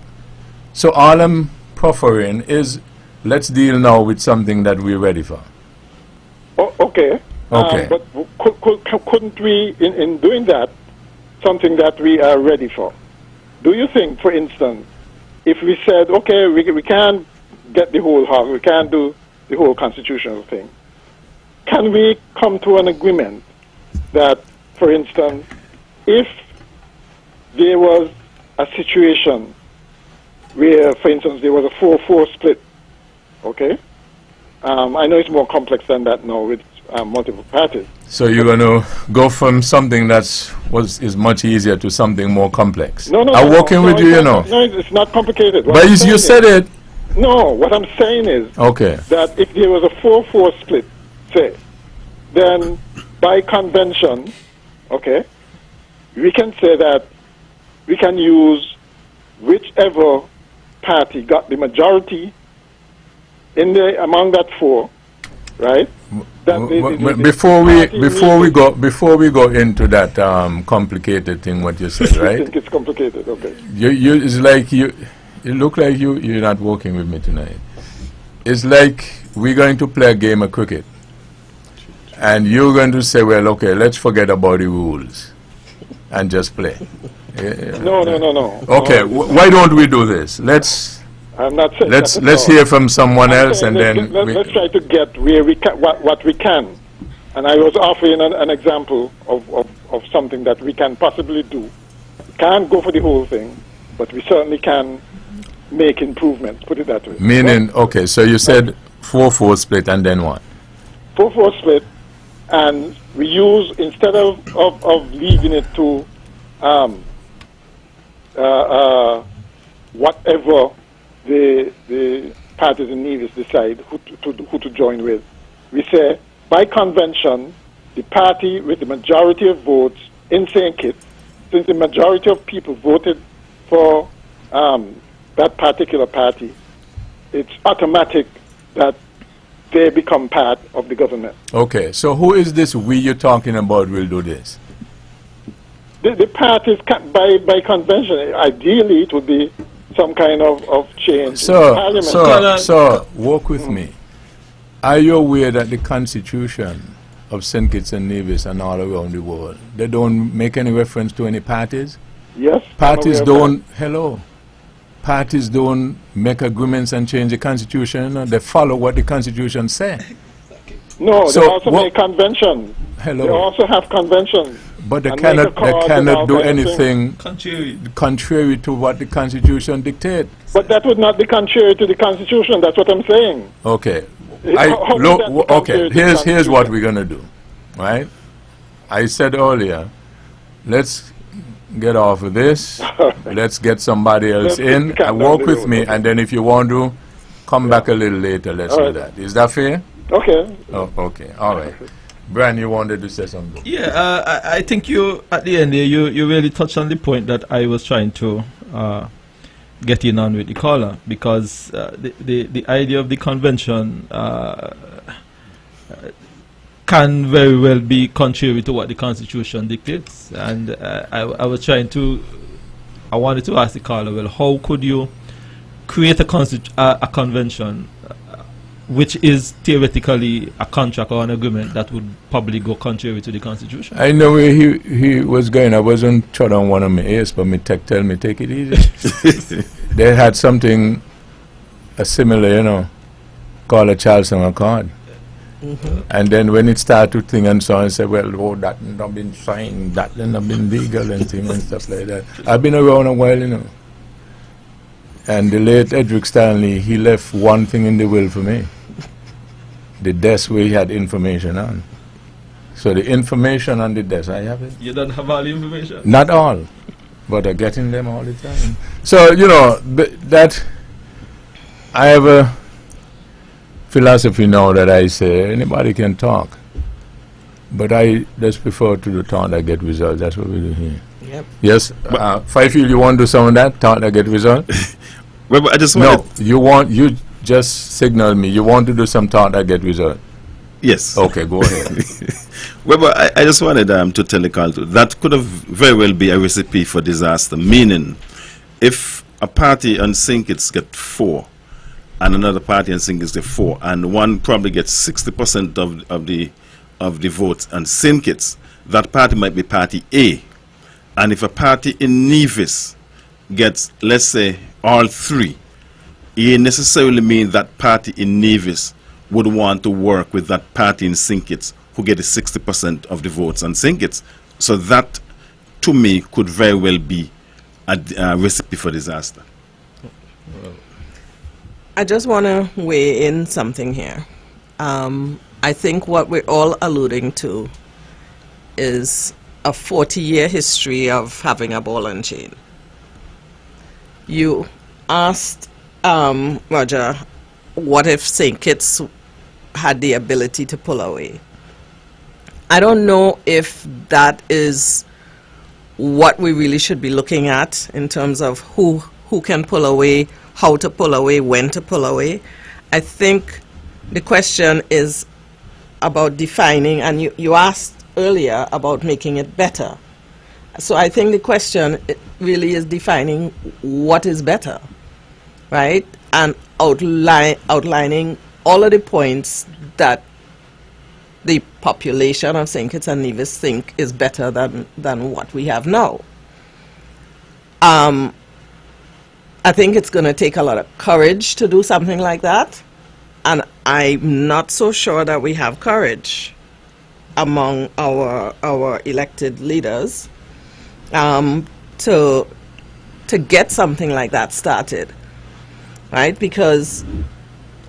So all I'm proffering is, let's deal now with something that we're ready for. Okay. But couldn't we, in doing that, something that we are ready for? Do you think, for instance, if we said, okay, we can't get the whole hog, we can't do the whole constitutional thing, can we come to an agreement that, for instance, if there was a situation where, for instance, there was a 4-4 split, okay? I know it's more complex than that now with multiple parties. So you're going to go from something is much easier to something more complex. No, I'm working with you, you know. No, it's not complicated. But you said it. No, what I'm saying is that if there was a 4-4 split, say, then by convention, okay, we can say that we can use whichever party got the majority among that 4, right? Before we go into that complicated thing, what you said, right? I think it's complicated. Okay. It's like you look like you're not working with me tonight. It's like we're going to play a game of cricket, and you're going to say, well, okay, let's forget about the rules and just play. No. Okay, why don't we do this? Let's I'm not saying Let's that at all. hear from someone I'm else, saying and then let's try to get where we can, what we can. And I was offering an example of something that we can possibly do. We can't go for the whole thing, but we certainly can make improvements, put it that way. meaning, okay, so you said 4-4 split, and then what? 4-4 split, and we use, instead of leaving it to whatever the parties in Nevis decide who to join with, we say, by convention, the party with the majority of votes in St. Kitts, since the majority of people voted for that particular party, it's automatic that they become part of the government. Okay, so who is this we you're talking about will do this? The parties, by convention, ideally it would be some kind of change in Parliament. So, walk with me. Are you aware that the Constitution of St. Kitts and Nevis and all around the world, they don't make any reference to any parties? Yes. Parties don't make agreements and change the Constitution. They follow what the Constitution says. No, they also make conventions. Hello. They also have conventions. But they cannot do anything contrary to what the Constitution dictates. But that would not be contrary to the Constitution. That's what I'm saying. Okay. Okay. Here's what we're gonna do, right? I said earlier, let's get off of this. Let's get somebody else in and walk with me, and then if you want to come back a little later, let's do that. Is that fair? Okay. Oh, okay. All right. Brian, you wanted to say something? Yeah, I think you, at the end there, you really touched on the point that I was trying to get in on with the caller, because the idea of the convention can very well be contrary to what the Constitution dictates. And I wanted to ask the caller, well, how could you create a convention which is theoretically a contract or an agreement that would probably go contrary to the Constitution? I know where he was going. I wasn't trying on one of my ears, but tell me, take it easy. They had something similar, called a Charleston Accord. And then when it started to think and so on, I said, well, that not been signed, that not been legal and things and stuff like that. I've been around a while, And the late Edric Stanley, he left one thing in the will for me. The desk where he had information on. So the information on the desk, I have it. You don't have all the information? Not all, but I'm getting them all the time. So, that I have a philosophy now that I say anybody can talk. But I just prefer to do talk that get results. That's what we do here. Yep. Yes, Fifield, you want to do some of that? Talk that get results? Well, I just no, you just signal me. You want to do some talk that get result? Yes. Okay, go ahead. Well, I just wanted to tell the caller that could have very well be a recipe for disaster. Meaning, if a party on St. Kitts get 4, and another party on St. Kitts get 4, and one probably gets 60% of the votes on St. Kitts, that party might be Party A. And if a party in Nevis gets, let's say, all 3, it necessarily means that party in Nevis would want to work with that party in St. Kitts who get 60% of the votes on St. Kitts. So that, to me, could very well be a recipe for disaster. I just want to weigh in something here. I think what we're all alluding to is a 40-year history of having a ball and chain. You asked Roger, what if St. Kitts had the ability to pull away? I don't know if that is what we really should be looking at in terms of who can pull away, how to pull away, when to pull away. I think the question is about defining, and you asked earlier about making it better. So I think the question really is defining what is better, right? And outlining all of the points that the population of St. Kitts and Nevis think is better than what we have now. I think it's going to take a lot of courage to do something like that. And I'm not so sure that we have courage among our elected leaders to get something like that started, right? Because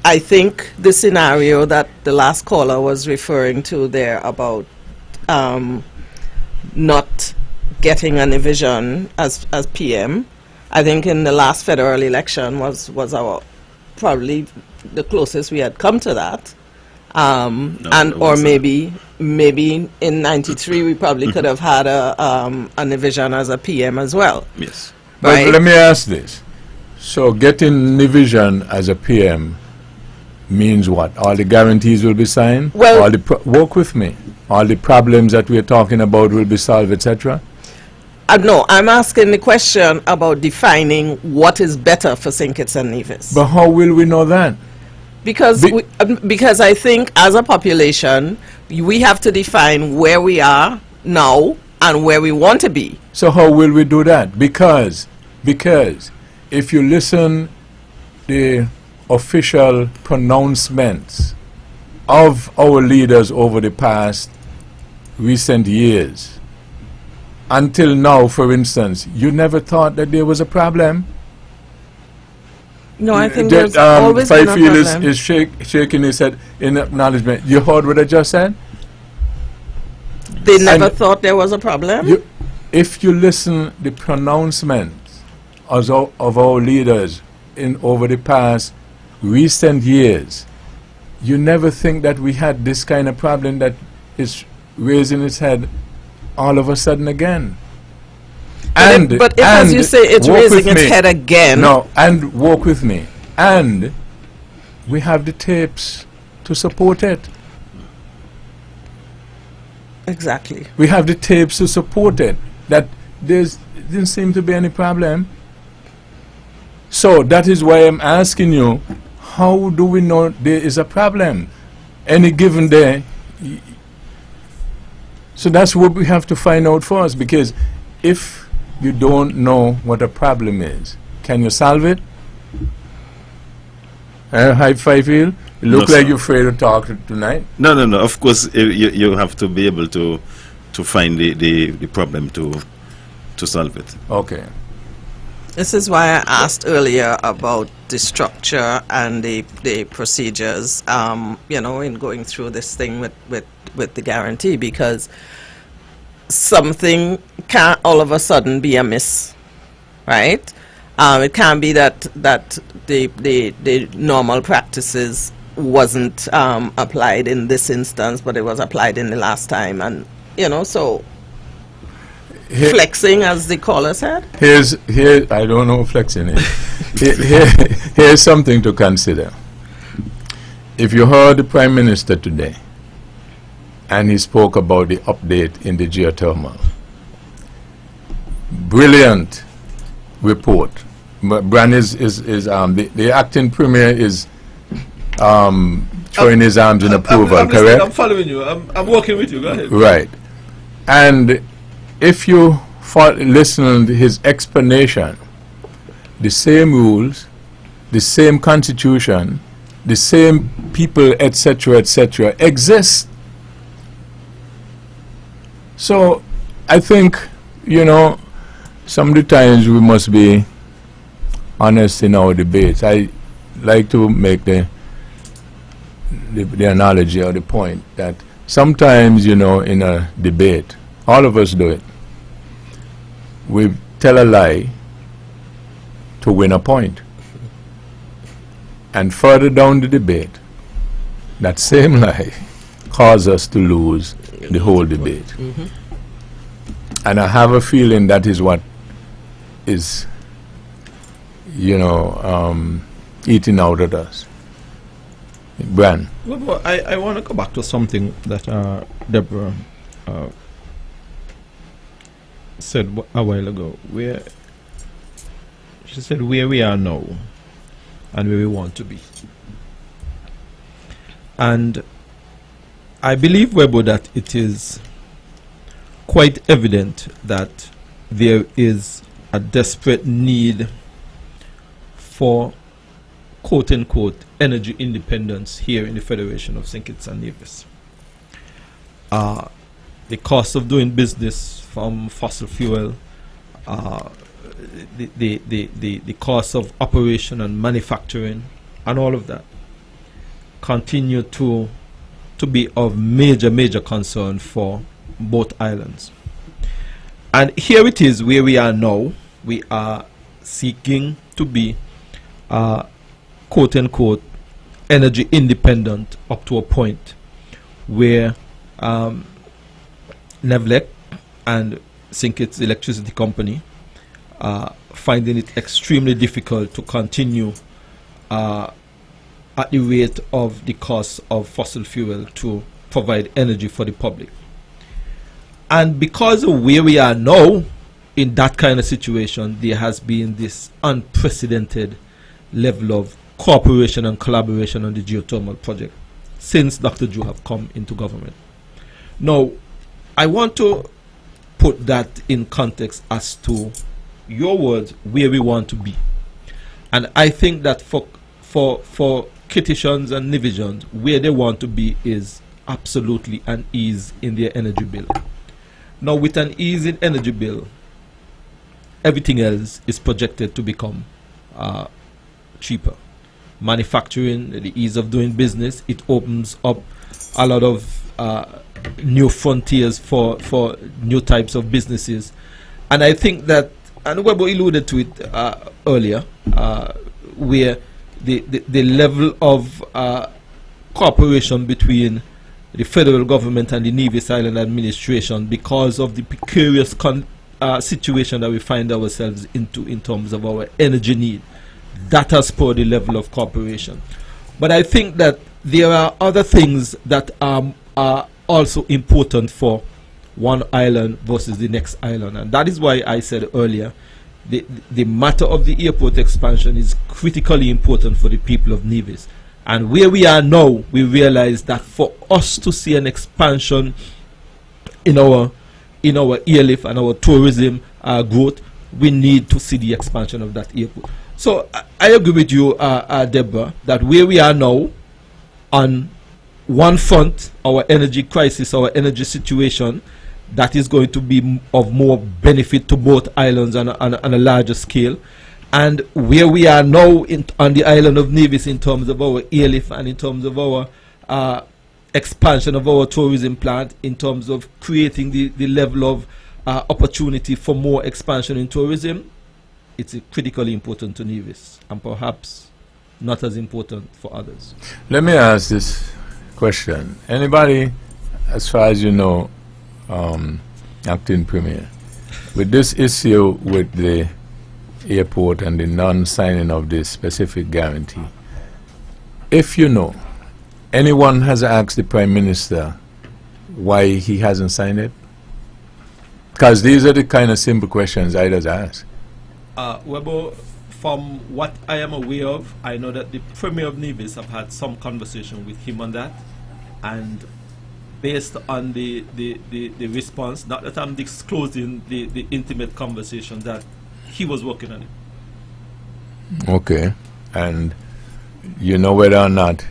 I think the scenario that the last caller was referring to there about not getting a division as PM, I think in the last federal election was our probably the closest we had come to that. Or maybe in '93 we probably could have had a division as a PM as well. Yes. Right? But let me ask this. So getting division as a PM means what? All the guarantees will be signed? Well, work with me. All the problems that we're talking about will be solved, etc.? No, I'm asking the question about defining what is better for St. Kitts and Nevis. But how will we know that? Because because I think as a population, we have to define where we are now and where we want to be. So how will we do that? Because if you listen the official pronouncements of our leaders over the past recent years, until now, for instance, you never thought that there was a problem? No, I think there's always been a problem. is shaking his head in acknowledgement. You heard what I just said? They never thought there was a problem? If you listen the pronouncements of our leaders over the past recent years, you never think that we had this kind of problem that is raising its head all of a sudden again. But if, as you say, it's raising its head again. No, and walk with me. And we have the tapes to support it. Exactly. We have the tapes to support it. That didn't seem to be any problem. So that is why I'm asking you, how do we know there is a problem? Any given day. So that's what we have to find out first, because if you don't know what a problem is, can you solve it? High five you? You look like you're afraid to talk tonight. No. Of course, you have to be able to find the problem to solve it. Okay. This is why I asked earlier about the structure and the procedures, in going through this thing with the guarantee, because something can't all of a sudden be amiss, right? It can't be that the normal practices wasn't applied in this instance, but it was applied in the last time, and so flexing, as the caller said. Here I don't know what flexing is. Here's something to consider. If you heard the Prime Minister today, and he spoke about the update in the geothermal. Brilliant report. Bran the acting premier is throwing his arms in approval, correct? I'm following you. I'm working with you. Go ahead. Right. And if you listen to his explanation, the same rules, the same constitution, the same people, etc., exist. So I think, some of the times we must be honest in our debates. I like to make the analogy or the point that sometimes, in a debate, all of us do it. We tell a lie to win a point. And further down the debate, that same lie causes us to lose the whole debate. Mm-hmm. And I have a feeling that is what is, eating out at us. Bran. Well, I want to go back to something that Deborah said a while ago, where she said where we are now and where we want to be. And I believe, Webbo, that it is quite evident that there is a desperate need for quote-unquote energy independence here in the Federation of St. Kitts and Nevis. The cost of doing business from fossil fuel, the cost of operation and manufacturing and all of that continue to be of major concern for both islands. And here it is where we are now. We are seeking to be quote-unquote energy independent up to a point where NEVLEC and St. Kitts Electricity Company finding it extremely difficult to continue at the rate of the cost of fossil fuel to provide energy for the public. And because of where we are now in that kind of situation, there has been this unprecedented level of cooperation and collaboration on the geothermal project since Dr. Joe have come into government. Now, I want to put that in context as to your words, where we want to be. And I think that for Kittitians and Nevisians, where they want to be is absolutely an ease in their energy bill. Now, with an ease in energy bill, everything else is projected to become cheaper. Manufacturing, the ease of doing business, it opens up a lot of new frontiers for new types of businesses. And I think that, and Webbo alluded to it earlier, where the level of cooperation between the federal government and the Nevis Island administration, because of the precarious situation that we find ourselves into in terms of our energy need, that has spurred the level of cooperation. But I think that there are other things that are also important for one island versus the next island, and that is why I said earlier the matter of the airport expansion is critically important for the people of Nevis. And where we are now, we realize that for us to see an expansion in our airlift and our tourism growth, we need to see the expansion of that airport. So I agree with you, Deborah, that where we are now, on one front, our energy crisis, our energy situation, that is going to be of more benefit to both islands on a larger scale. And where we are now on the island of Nevis in terms of our airlift and in terms of our expansion of our tourism plant, in terms of creating the level of opportunity for more expansion in tourism, it's critically important to Nevis and perhaps not as important for others. Let me ask this question. Anybody, as far as you know, acting premier, with this issue with the airport and the non-signing of this specific guarantee, if you know, anyone has asked the Prime Minister why he hasn't signed it? Because these are the kind of simple questions I just ask. Webbo, from what I am aware of, I know that the Premier of Nevis have had some conversation with him on that, and based on the response, not that I'm disclosing the intimate conversation, that he was working on it. Okay. And you know whether or not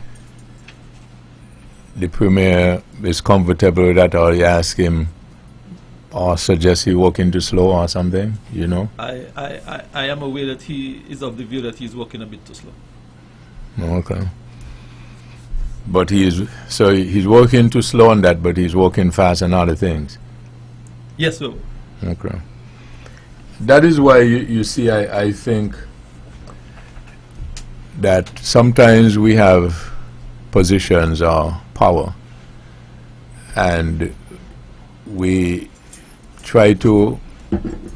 the Premier is comfortable with that, or you ask him or suggest he working too slow or something, you know? I am aware that he is of the view that he's working a bit too slow. Okay. But he's working too slow on that, but he's working fast on other things. Yes, sir. Okay. That is why you see, I think that sometimes we have positions or power, and we try to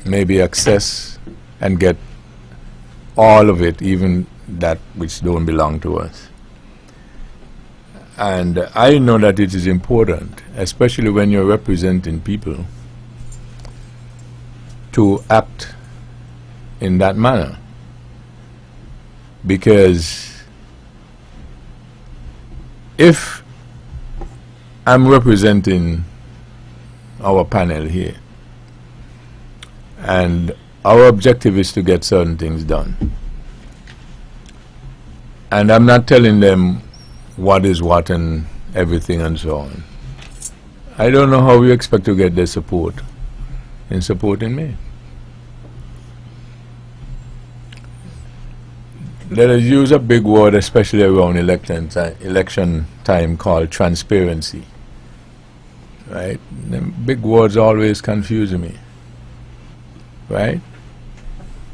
maybe access and get all of it, even that which don't belong to us. And I know that it is important, especially when you're representing people, to act in that manner. Because if I'm representing our panel here, and our objective is to get certain things done, And I'm not telling them what is what and everything and so on. I don't know how you expect to get their support in supporting me. Let us use a big word, especially around election time, called transparency. Right? The big words always confuse me. Right?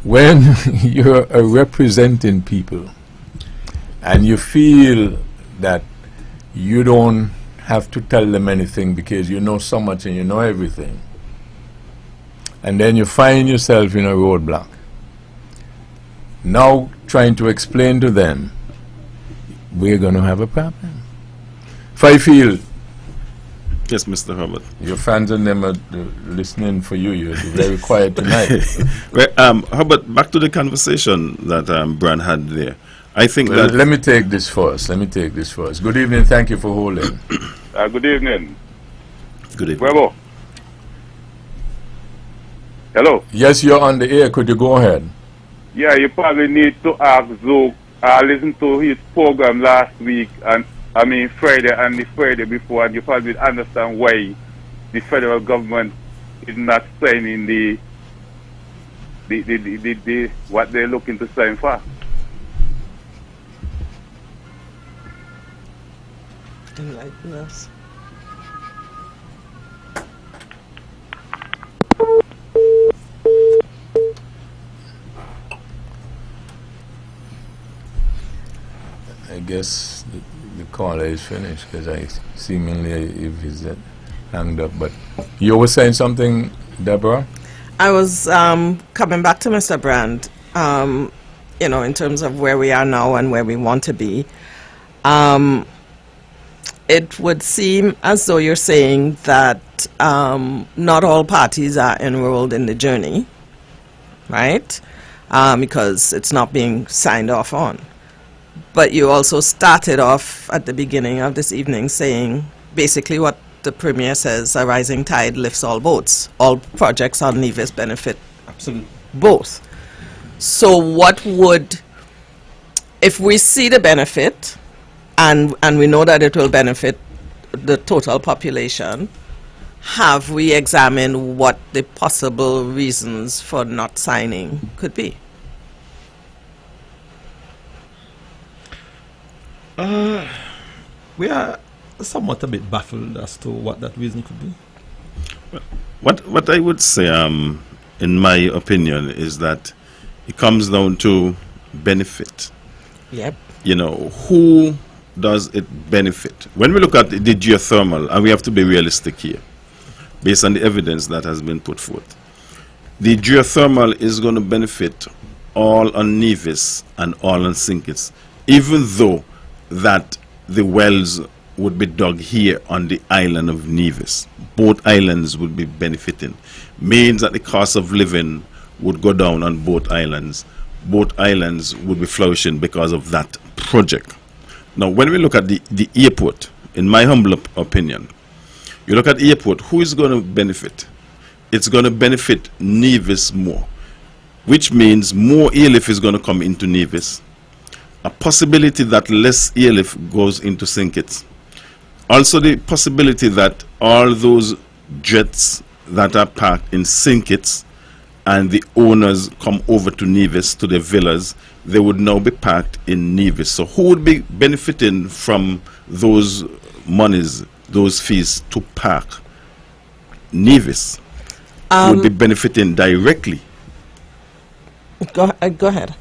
When you're representing people and you feel that you don't have to tell them anything because you know so much and you know everything, and then you find yourself in a roadblock, now trying to explain to them, we're going to have a problem. If I feel, Yes, Mr. Herbert. your fans and them are listening for you, you're very quiet tonight. Well, Herbert, back to the conversation that Brian had there. I think Well, that... let me take this first. Good evening. Thank you for holding. Good evening. Good evening. Webbo. Hello. Yes, you're on the air. Could you go ahead? Yeah, you probably need to ask Zook. I listened to his program last week, and Friday and the Friday before, and you probably understand why the federal government is not signing the what they're looking to sign for. Enlighten us. I guess the caller is finished because I seemingly if he's hanged up. But you were saying something, Deborah? I was coming back to Mr. Brand, in terms of where we are now and where we want to be. It would seem as though you're saying that not all parties are enrolled in the journey, right? Because it's not being signed off on. But you also started off at the beginning of this evening saying basically what the Premier says, a rising tide lifts all boats. All projects on Nevis benefit Absolutely. both. So what would, if we see the benefit, and we know that it will benefit the total population, have we examined what the possible reasons for not signing could be? We are somewhat a bit baffled as to what that reason could be. What I would say, in my opinion, is that it comes down to benefit. Yep. Who does it benefit? When we look at the geothermal, and we have to be realistic here, based on the evidence that has been put forth, the geothermal is going to benefit all on Nevis and all on St. Kitts, even though that the wells would be dug here on the island of Nevis. Both islands would be benefiting. Means that the cost of living would go down on both islands. Both islands would be flourishing because of that project. Now, when we look at the airport, in my humble opinion, you look at the airport, who is going to benefit? It's going to benefit Nevis more, which means more airlift is going to come into Nevis. A possibility that less airlift goes into St. Kitts. Also the possibility that all those jets that are parked in St. Kitts and the owners come over to Nevis, to their villas, they would now be parked in Nevis. So who would be benefiting from those monies, those fees to park? Nevis would be benefiting directly. Go ahead.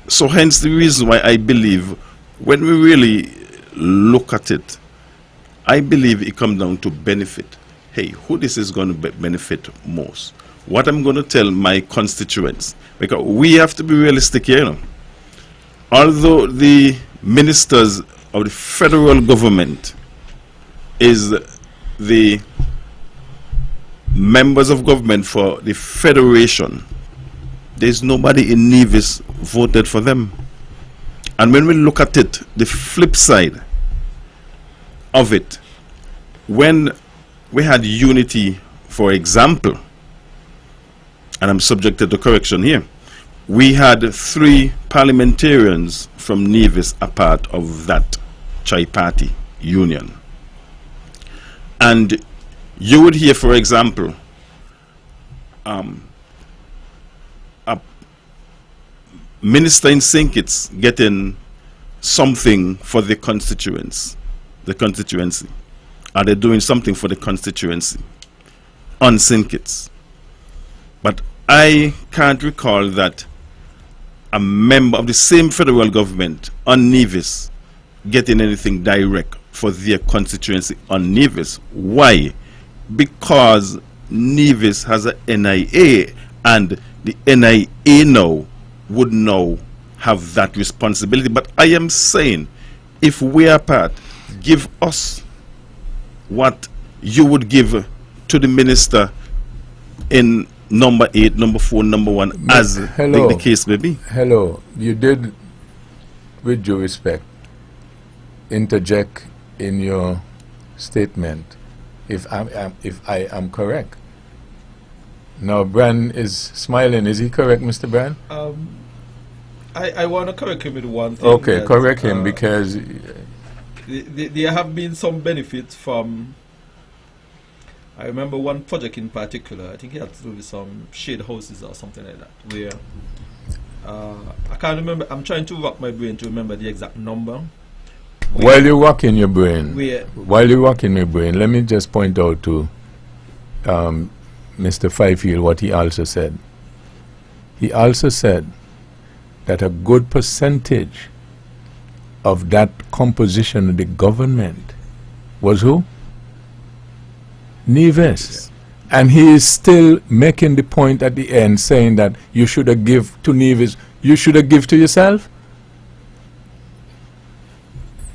So hence the reason why I believe when we really look at it, I believe it comes down to benefit. Hey, who this is going to benefit most? What I'm going to tell my constituents, because we have to be realistic here. Although the ministers of the federal government is the members of government for the federation, there's nobody in Nevis voted for them. And when we look at it, the flip side of it, when we had unity, for example, and I'm subjected to correction here, we had 3 parliamentarians from Nevis a part of that tri-party union. And you would hear, for example, a minister in St. Kitts getting something for the constituency. Are they doing something for the constituency on St. Kitts? But I can't recall that a member of the same federal government on Nevis getting anything direct for their constituency on Nevis. Why? Because Nevis has a NIA, and the NIA now would now have that responsibility. But I am saying, if we are part, give us what you would give to the minister in number 8, number 4, number 1, as the case may be. Hello, you did, with due respect, interject in your statement, if I am correct. Now, Bran is smiling. Is he correct, Mr. Bran? I want to correct him with one thing. Okay, correct him, because there have been some benefits from. I remember one project in particular. I think it had to do with some shade houses or something like that. Where I can't remember. I'm trying to rack my brain to remember the exact number. While you're rocking your brain, let me just point out to Mr. Fifield what he also said. He also said that a good percentage of that composition of the government was who? Nevis. Yeah. And he is still making the point at the end, saying that you should have give to Nevis, you should have give to yourself.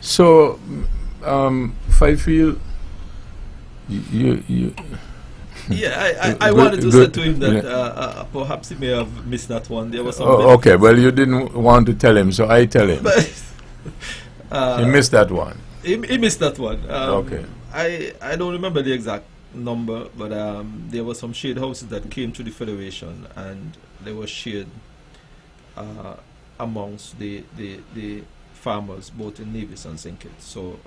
So, Fifield, you yeah, I wanted to say to him that perhaps he may have missed that one. There was some okay, well, you didn't want to tell him, so I tell him. He missed that one. He missed that one. Okay. I don't remember the exact number, but there were some shade houses that came to the Federation, and they were shared amongst the farmers, both in Nevis and St. Kitts. So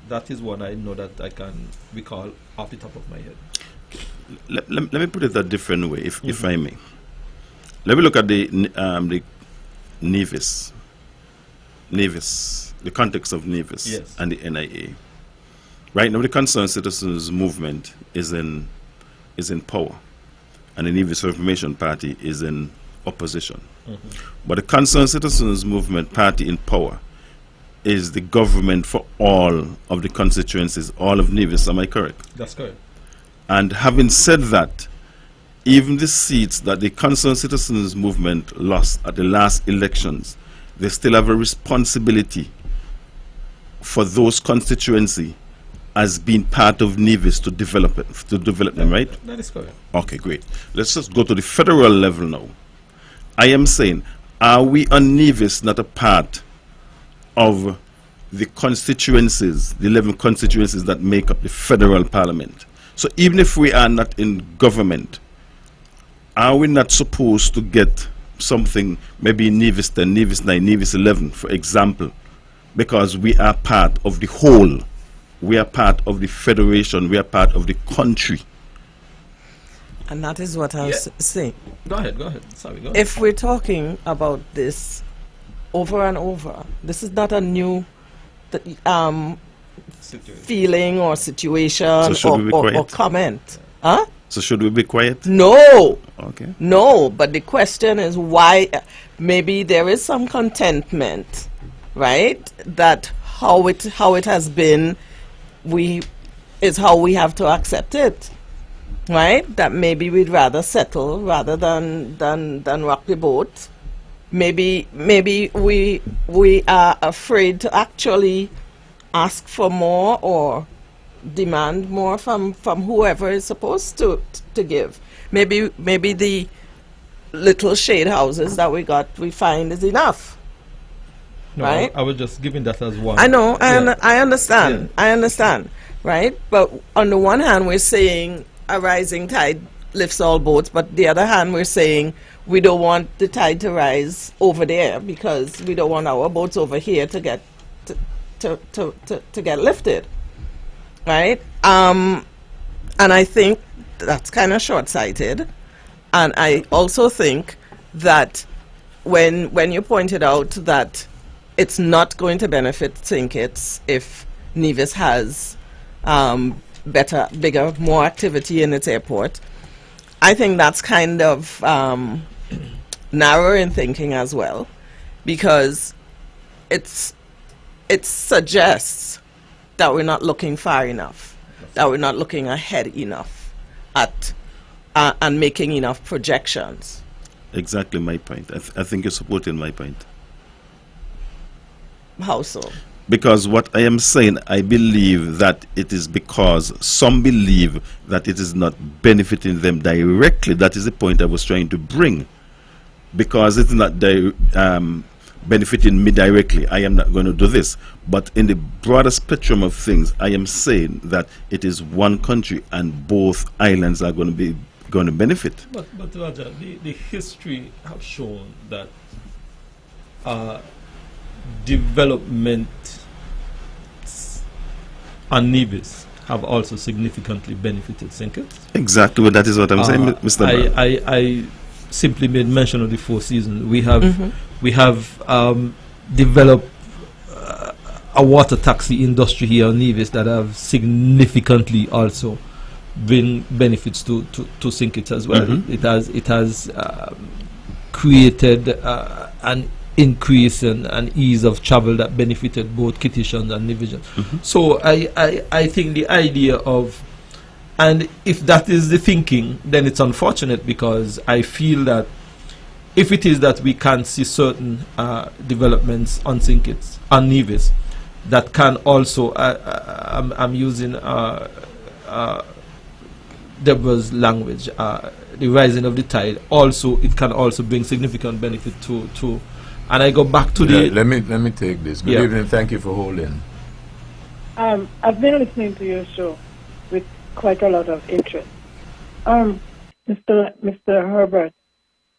that is one I know that I can recall off the top of my head. Let me put it a different way, if I may. Let me look at the Nevis, the context of Nevis, yes, and the NIA. Right now, the Concerned Citizens Movement is in power, and the Nevis Reformation Party is in opposition. But the Concerned Citizens Movement Party in power is the government for all of the constituencies, all of Nevis. Am I correct? That's correct. And having said that, even the seats that the Concerned Citizens Movement lost at the last elections, they still have a responsibility for those constituencies as being part of Nevis to develop them, right? That is correct. Okay, great. Let's just go to the federal level now. I am saying, are we on Nevis not a part of the constituencies, the 11 constituencies that make up the federal parliament? So even if we are not in government, are we not supposed to get something, maybe Nevis 10, Nevis 9, Nevis 11, for example, because we are part of the whole, we are part of the federation, we are part of the country. And that is what I was saying. Go ahead. Sorry, go ahead. If we're talking about this over and over, this is not a new feeling or situation or comment. Huh? So should we be quiet? No. Okay. No, but the question is why. Maybe there is some contentment, right? That how it has been, is how we have to accept it. Right? That maybe we'd rather settle rather than rock the boat. Maybe we are afraid to actually ask for more or demand more from whoever is supposed to give. Maybe the little shade houses that we find is enough. No, right? I was just giving that as one. I know, I understand. Yeah. I understand. Right? But on the one hand we're saying a rising tide lifts all boats, but the other hand, we're saying we don't want the tide to rise over there because we don't want our boats over here to get to get lifted, right? And I think that's kind of short-sighted. And I also think that when you pointed out that it's not going to benefit St. Kitts if Nevis has better, bigger, more activity in its airport, I think that's kind of narrow in thinking as well, because it suggests that we're not looking far enough, that we're not looking ahead enough at and making enough projections. Exactly my point. I think you're supporting my point. How so? Because what I am saying, I believe that it is because some believe that it is not benefiting them directly. That is the point I was trying to bring. Because it's not benefiting me directly, I am not going to do this. But in the broader spectrum of things, I am saying that it is one country and both islands are going to benefit. But Raja, the history have shown that development on Nevis have also significantly benefited St. Kitts. Exactly, well, that is what I'm saying, Mr. Brown. I simply made mention of the Four Seasons. We have developed a water taxi industry here in Nevis that have significantly also bring benefits to St. Kitts as well. It has created an increase and ease of travel that benefited both Kittitians and Nevisians. So I think the idea of, and if that is the thinking, then it's unfortunate, because I feel that if it is that we can't see certain developments on St. Kitts, on Nevis, that can also, I'm using Deborah's language, the rising of the tide, also it can also bring significant benefit to and I go back to the... Let me take this. Good evening, thank you for holding. I've been listening to your show with quite a lot of interest. Mr. Herbert,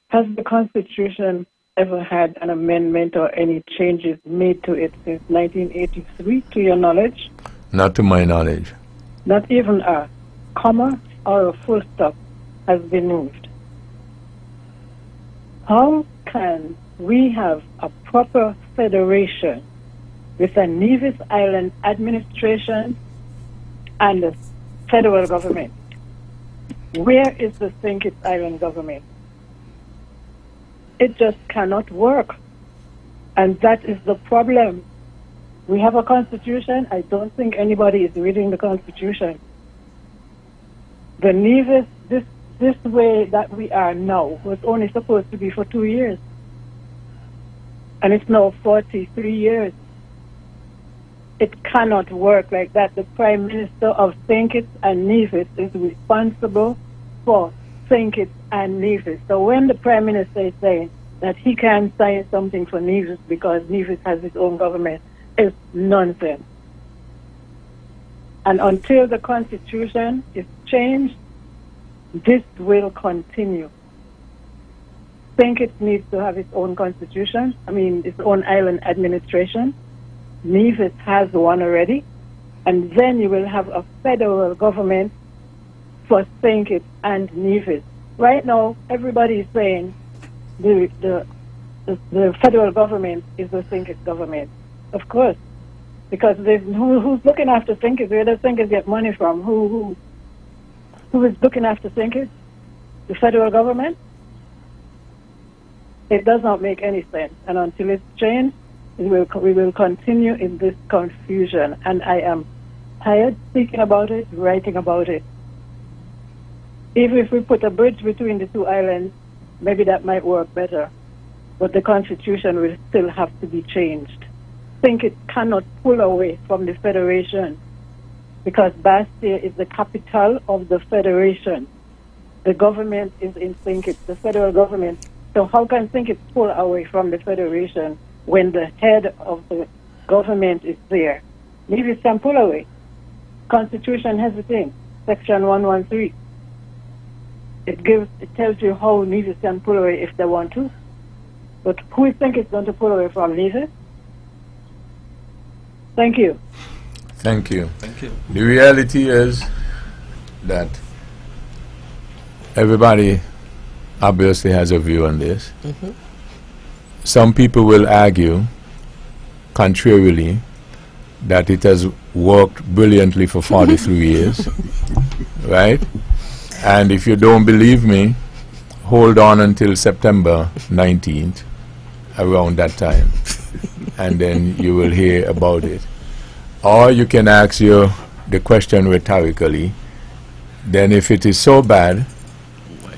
has the Constitution ever had an amendment or any changes made to it since 1983, to your knowledge? Not to my knowledge. Not even a comma or a full stop has been moved. How can we have a proper federation with a Nevis Island administration and a federal government? Where is the St. Kitts Island government? It just cannot work. And that is the problem. We have a constitution. I don't think anybody is reading the constitution. The Nevis, this way that we are now, was only supposed to be for 2 years. And it's now 43 years. It cannot work like that. The Prime Minister of St. Kitts and Nevis is responsible for St. Kitts and Nevis. So when the Prime Minister is saying that he can sign something for Nevis because Nevis has its own government, it's nonsense. And until the Constitution is changed, this will continue. St. Kitts needs to have its own constitution, its own island administration. Nevis has one already. And then you will have a federal government for St. Kitts and Nevis. Right now, everybody is saying the federal government is the St. Kitts government. Of course, because who's looking after St. Kitts? Where does St. Kitts get money from? Who is looking after St. Kitts? The federal government? It does not make any sense. And until it's changed, we will continue in this confusion. And I am tired speaking about it, writing about it. Even if we put a bridge between the two islands, maybe that might work better. But the Constitution will still have to be changed. St. Kitts cannot pull away from the Federation because Bastia is the capital of the Federation. The government is in St. Kitts, the federal government. So how can St. Kitts pull away from the Federation when the head of the government is there? Nevis can pull away. Constitution has a thing, Section 113. It tells you how Nevis can pull away if they want to. But who you think is going to pull away from Nevis? Thank you. Thank you. Thank you. The reality is that everybody obviously has a view on this. Some people will argue, contrarily, that it has worked brilliantly for 43 years, right? And if you don't believe me, hold on until September 19th, around that time, and then you will hear about it. Or you can ask the question rhetorically, then if it is so bad,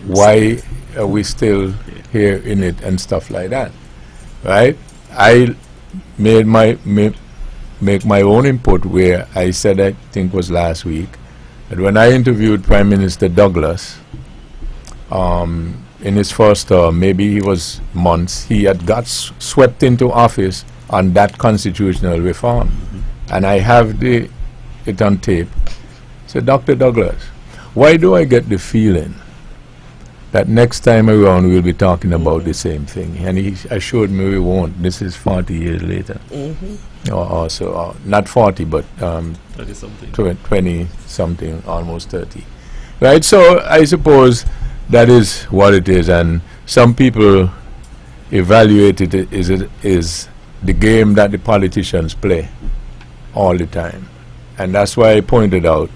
why are we still here in it and stuff like that, right? I made make my own input where I said, I think was last week, that when I interviewed Prime Minister Douglas in his first term, maybe he was months, he had got swept into office on that constitutional reform. And I have it on tape. So, Dr. Douglas, why do I get the feeling that next time around we'll be talking about the same thing? And he assured me we won't. This is 40 years later. Or so, not 40, but 30-something. 20-something, almost 30. Right? So I suppose that is what it is. And some people evaluate it is the game that the politicians play all the time. And that's why I pointed out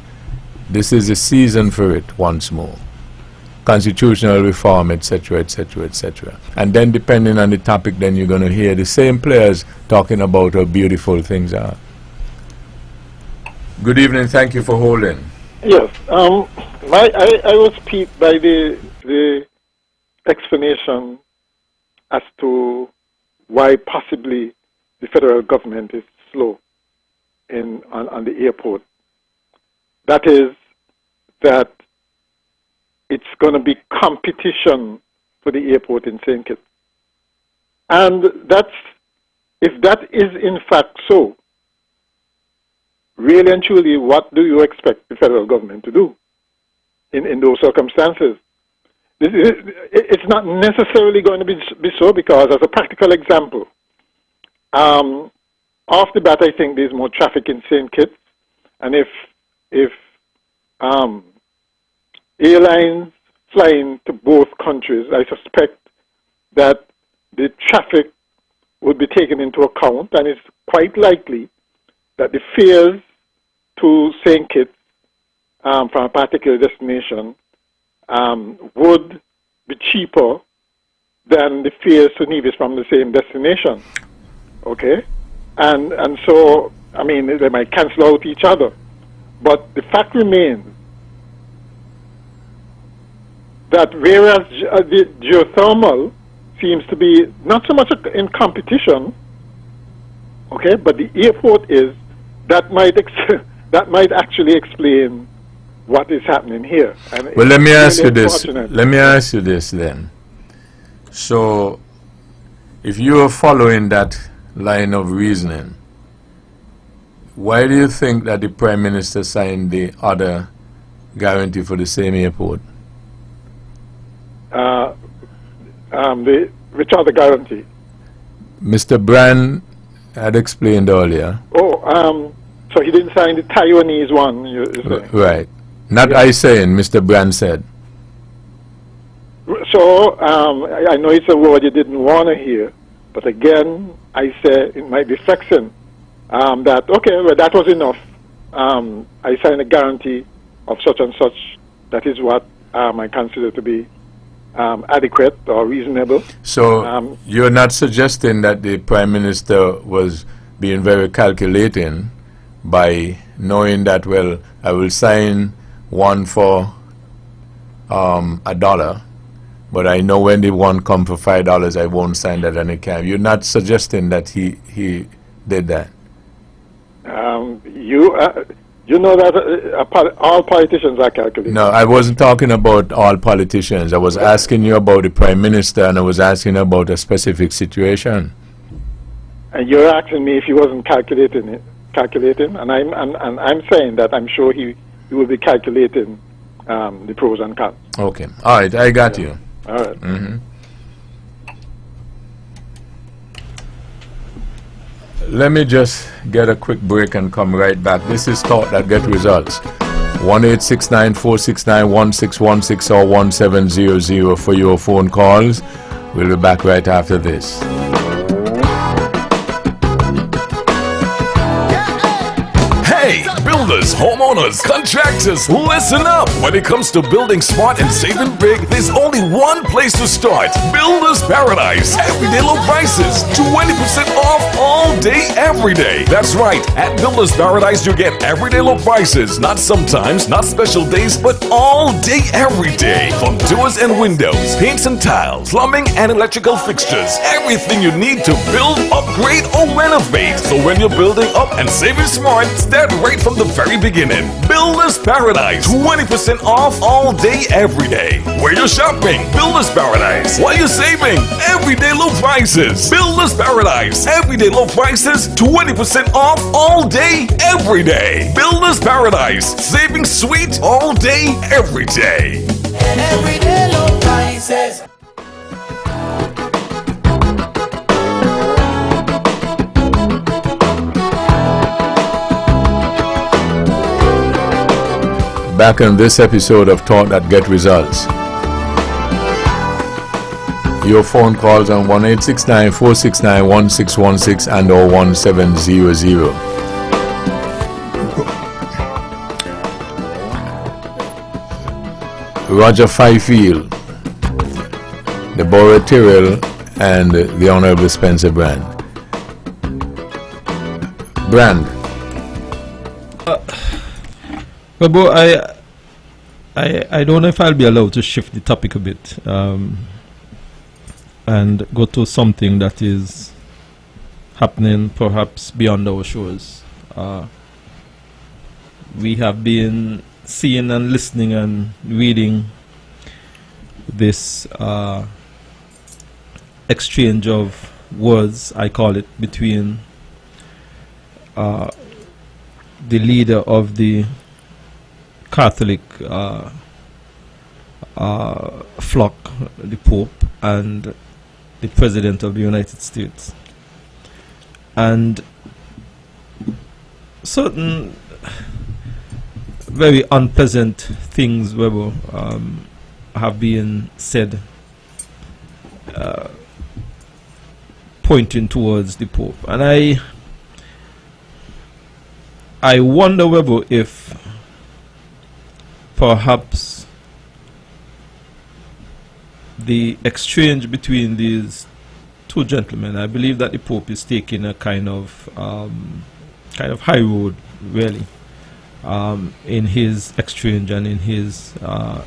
this is a season for it once more. Constitutional reform, etc., etc., etc. And then depending on the topic, then you're going to hear the same players talking about how beautiful things are. Good evening, thank you for holding. Yes, I was piqued by the explanation as to why possibly the federal government is slow on the airport. That is that it's going to be competition for the airport in St. Kitts. And if that is in fact so, really and truly, what do you expect the federal government to do in those circumstances? It's not necessarily going to be so, because as a practical example, off the bat, I think there's more traffic in St. Kitts, and if airlines flying to both countries, I suspect that the traffic would be taken into account, and it's quite likely that the fares to St. Kitts from a particular destination would be cheaper than the fares to Nevis from the same destination. Okay? And so, I mean, they might cancel out each other. But the fact remains that whereas the geothermal seems to be not so much in competition, okay, but the airport is, that might actually explain what is happening here. And well, let me ask you this. Let me ask you this then. So, if you are following that line of reasoning, why do you think that the Prime Minister signed the other guarantee for the same airport? Which other guarantee? Mr. Brand had explained earlier. Oh, so he didn't sign the Taiwanese one, you're saying? Right. Not I saying, Mr. Brand said. So, I know it's a word you didn't want to hear, but again, I say it might be flexing. That, okay, well, that was enough. I signed a guarantee of such and such. That is what I consider to be adequate or reasonable. So, you're not suggesting that the Prime Minister was being very calculating by knowing that, well, I will sign one for $1, but I know when the one come for $5, I won't sign that and I can't. You're not suggesting that he did that. You know that all politicians are calculating. No, I wasn't talking about all politicians. I was asking you about the Prime Minister, and I was asking about a specific situation. And you're asking me if he wasn't calculating, and I'm saying that I'm sure he will be calculating the pros and cons. Okay. All right. I got you. All right. Mm-hmm. Let me just get a quick break and come right back. This is Thought That Get Results. 1-869-469-1616 or 1700 for your phone calls. We'll be back right after this. Hey, builders, homeowners, contractors, listen up! When it comes to building smart and saving big, there's only one place to start. Builders Paradise. Everyday low prices. 20% off all day, every day. That's right. At Builders Paradise, you get everyday low prices. Not sometimes, not special days, but all day, every day. From doors and windows, paints and tiles, plumbing and electrical fixtures. Everything you need to build, upgrade, or renovate. So when you're building up and saving smart, start right from the very beginning. Builders Paradise. 20% off all day, every day. Where you're shopping, Builders Paradise. While you're saving, everyday low prices. Builders Paradise. Everyday low prices. 20% off all day, every day. Builders Paradise. Saving sweet all day, every day. Everyday low prices. Back on this episode of Thought That Get Results. Your phone calls on 1-869-469-1616 and or 1700. Roger Fifield, Deborah Tyrrell, and the Honorable Spencer Brand. Webbo, I don't know if I'll be allowed to shift the topic a bit and go to something that is happening perhaps beyond our shores. We have been seeing and listening and reading this exchange of words, I call it, between the leader of the Catholic flock, the Pope, and the President of the United States. And certain very unpleasant things, Webbo, have been said pointing towards the Pope. And I wonder, Webbo, if perhaps the exchange between these two gentlemen, I believe that the Pope is taking a kind of high road, really, in his exchange and in his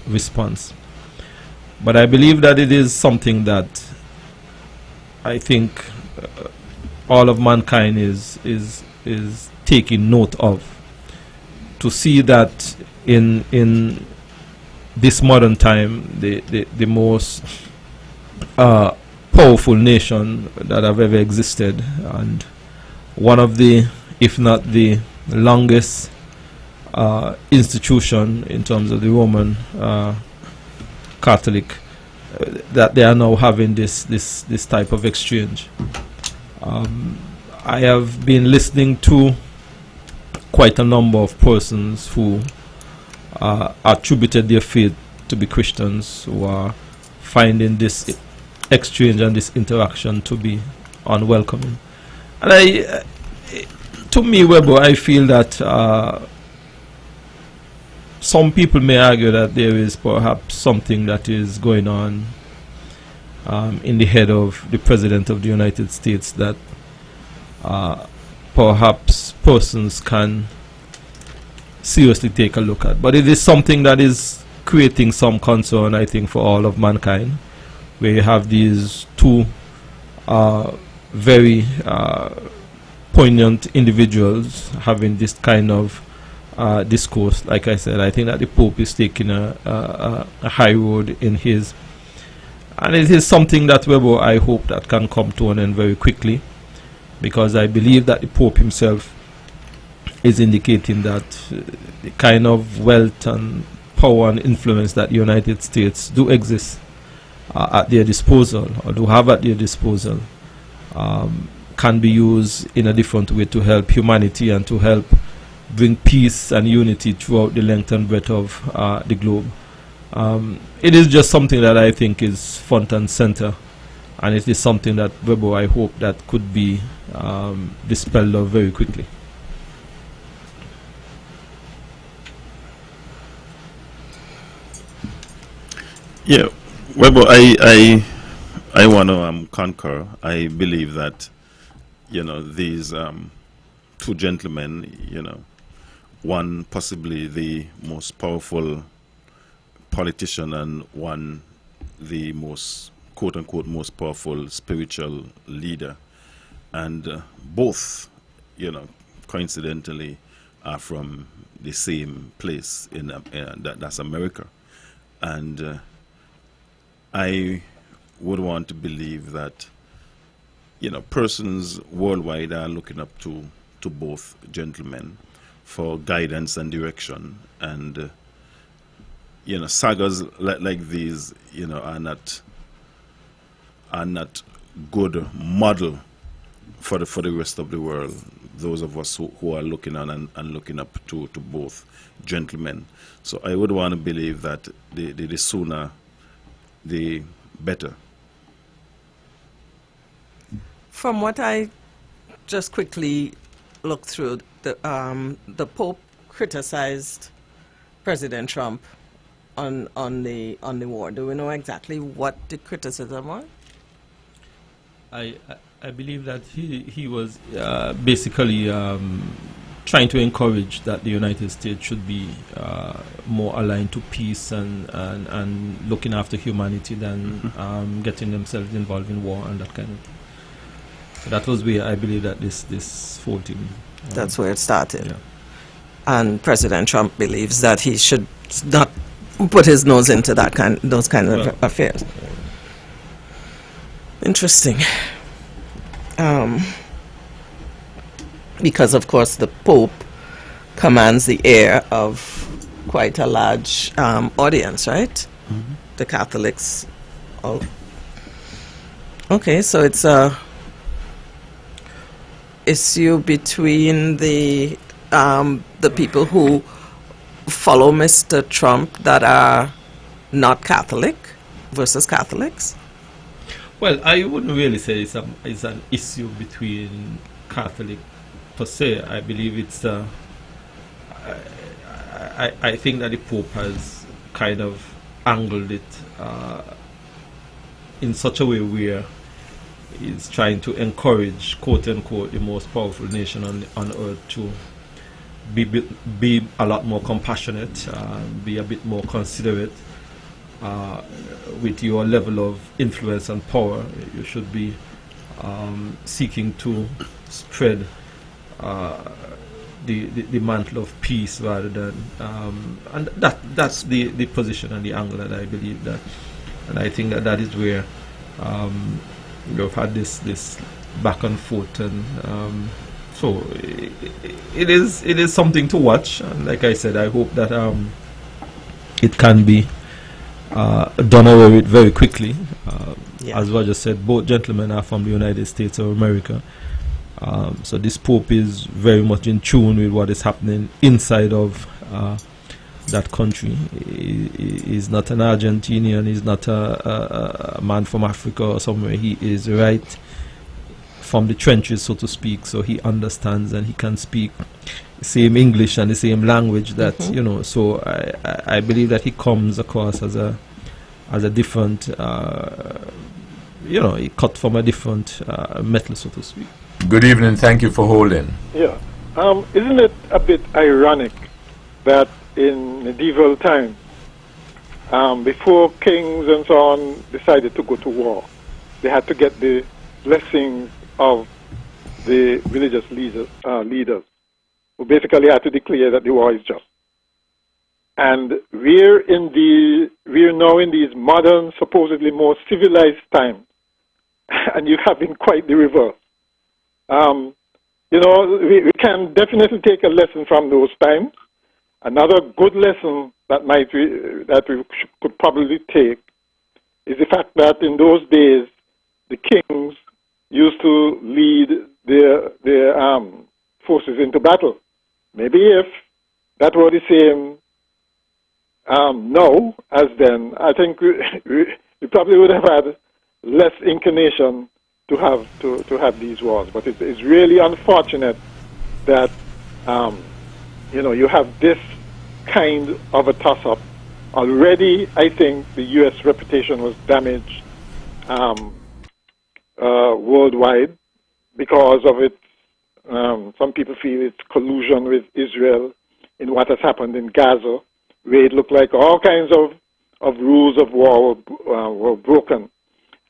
response. But I believe that it is something that I think all of mankind is taking note of, to see that in this modern time, the most powerful nation that have ever existed, and one of the, if not the longest institution in terms of the Roman Catholic, that they are now having this type of exchange. I have been listening to quite a number of persons who attributed their faith to be Christians, who are finding this exchange and this interaction to be unwelcoming. And to me, Webbo, I feel that some people may argue that there is perhaps something that is going on in the head of the President of the United States that perhaps persons can seriously take a look at. But it is something that is creating some concern, I think, for all of mankind, where you have these two very poignant individuals having this kind of discourse. Like I said, I think that the Pope is taking a high road in his, and it is something that, Webbo, I hope that can come to an end very quickly, because I believe that the Pope himself is indicating that the kind of wealth and power and influence that the United States do exist at their disposal, or do have at their disposal, can be used in a different way to help humanity and to help bring peace and unity throughout the length and breadth of the globe. It is just something that I think is front and center, and it is something that, Webbo, I hope that could be dispelled of very quickly. Yeah, Webbo, I want to concur. I believe that, these two gentlemen, one possibly the most powerful politician and one the most, quote-unquote, most powerful spiritual leader. And both, coincidentally, are from the same place, that's America. And I would want to believe that, persons worldwide are looking up to both gentlemen for guidance and direction. And, sagas like these, are not good model for the rest of the world. Those of us who are looking on and looking up to both gentlemen. So I would want to believe that the sooner, the better. From what I just quickly looked through, the Pope criticized President Trump on the war. Do we know exactly what the criticism was? I believe that he was basically trying to encourage that the United States should be more aligned to peace and looking after humanity than getting themselves involved in war and that kind of thing. So that was where I believe that this whole thing. That's where it started. Yeah. And President Trump believes that he should not put his nose into those kind of affairs. Interesting. Because, of course, the Pope commands the ear of quite a large audience, right? Mm-hmm. The Catholics. All. Okay, so it's a issue between the people who follow Mr. Trump that are not Catholic versus Catholics? Well, I wouldn't really say it's an issue between Catholic per se. I believe it's I think that the Pope has kind of angled it in such a way where he's trying to encourage, quote unquote, the most powerful nation on earth to be a lot more compassionate, be a bit more considerate. With your level of influence and power, you should be seeking to spread the mantle of peace rather than and that's the position and the angle that I believe that, and I think that is where we've had this back and forth, and so it is something to watch, and like I said, I hope that it can be done away with very quickly. As Roger said, both gentlemen are from the United States of America. So this Pope is very much in tune with what is happening inside of that country. He's not an Argentinian, he's not a man from Africa or somewhere. He is right from the trenches, so to speak, so he understands and he can speak the same English and the same language that, so I believe that he comes across as a different, he cut from a different metal, so to speak. Good evening, thank you for holding. Yeah. Isn't it a bit ironic that in medieval times, before kings and so on decided to go to war, they had to get the blessings of the religious leaders, who basically had to declare that the war is just. And we're now in these modern, supposedly more civilized times, and you have been quite the reverse. We can definitely take a lesson from those times. Another good lesson that we could probably take is the fact that in those days the kings used to lead their forces into battle. Maybe if that were the same now as then, I think we probably would have had less inclination to have these wars. But it's really unfortunate that you have this kind of a toss-up. Already, I think the U.S. reputation was damaged worldwide because of its, some people feel its collusion with Israel in what has happened in Gaza, where it looked like all kinds of rules of war were broken.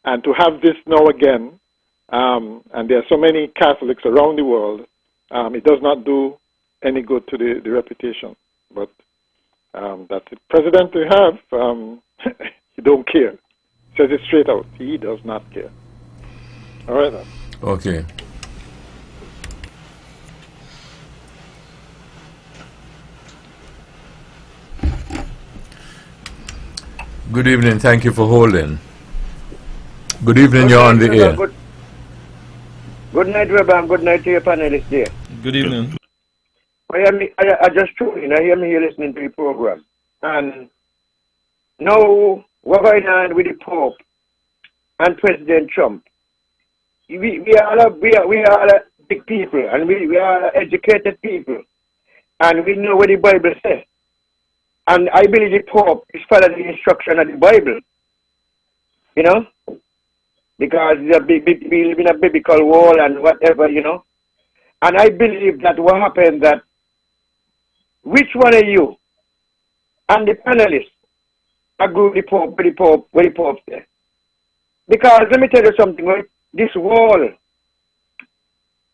And to have this now again, and there are so many Catholics around the world, it does not do any good to the reputation. But that's the president we have. He don't care. Says it straight out. He does not care. All right then. Okay. Good evening. Thank you for holding. Good evening. You're on the air. Good night, Webbo, and good night to your panelists there. Good evening. I just tuned in. I hear me here listening to the program. And now, what's going on with the Pope and President Trump? We are big people, and we are educated people. And we know what the Bible says. And I believe the Pope is following the instruction of the Bible. You know? Because we live in a biblical world and whatever, you know. And I believe that what happened that which one of you and the panelists agree with the Pope said? Because let me tell you something, right? This world,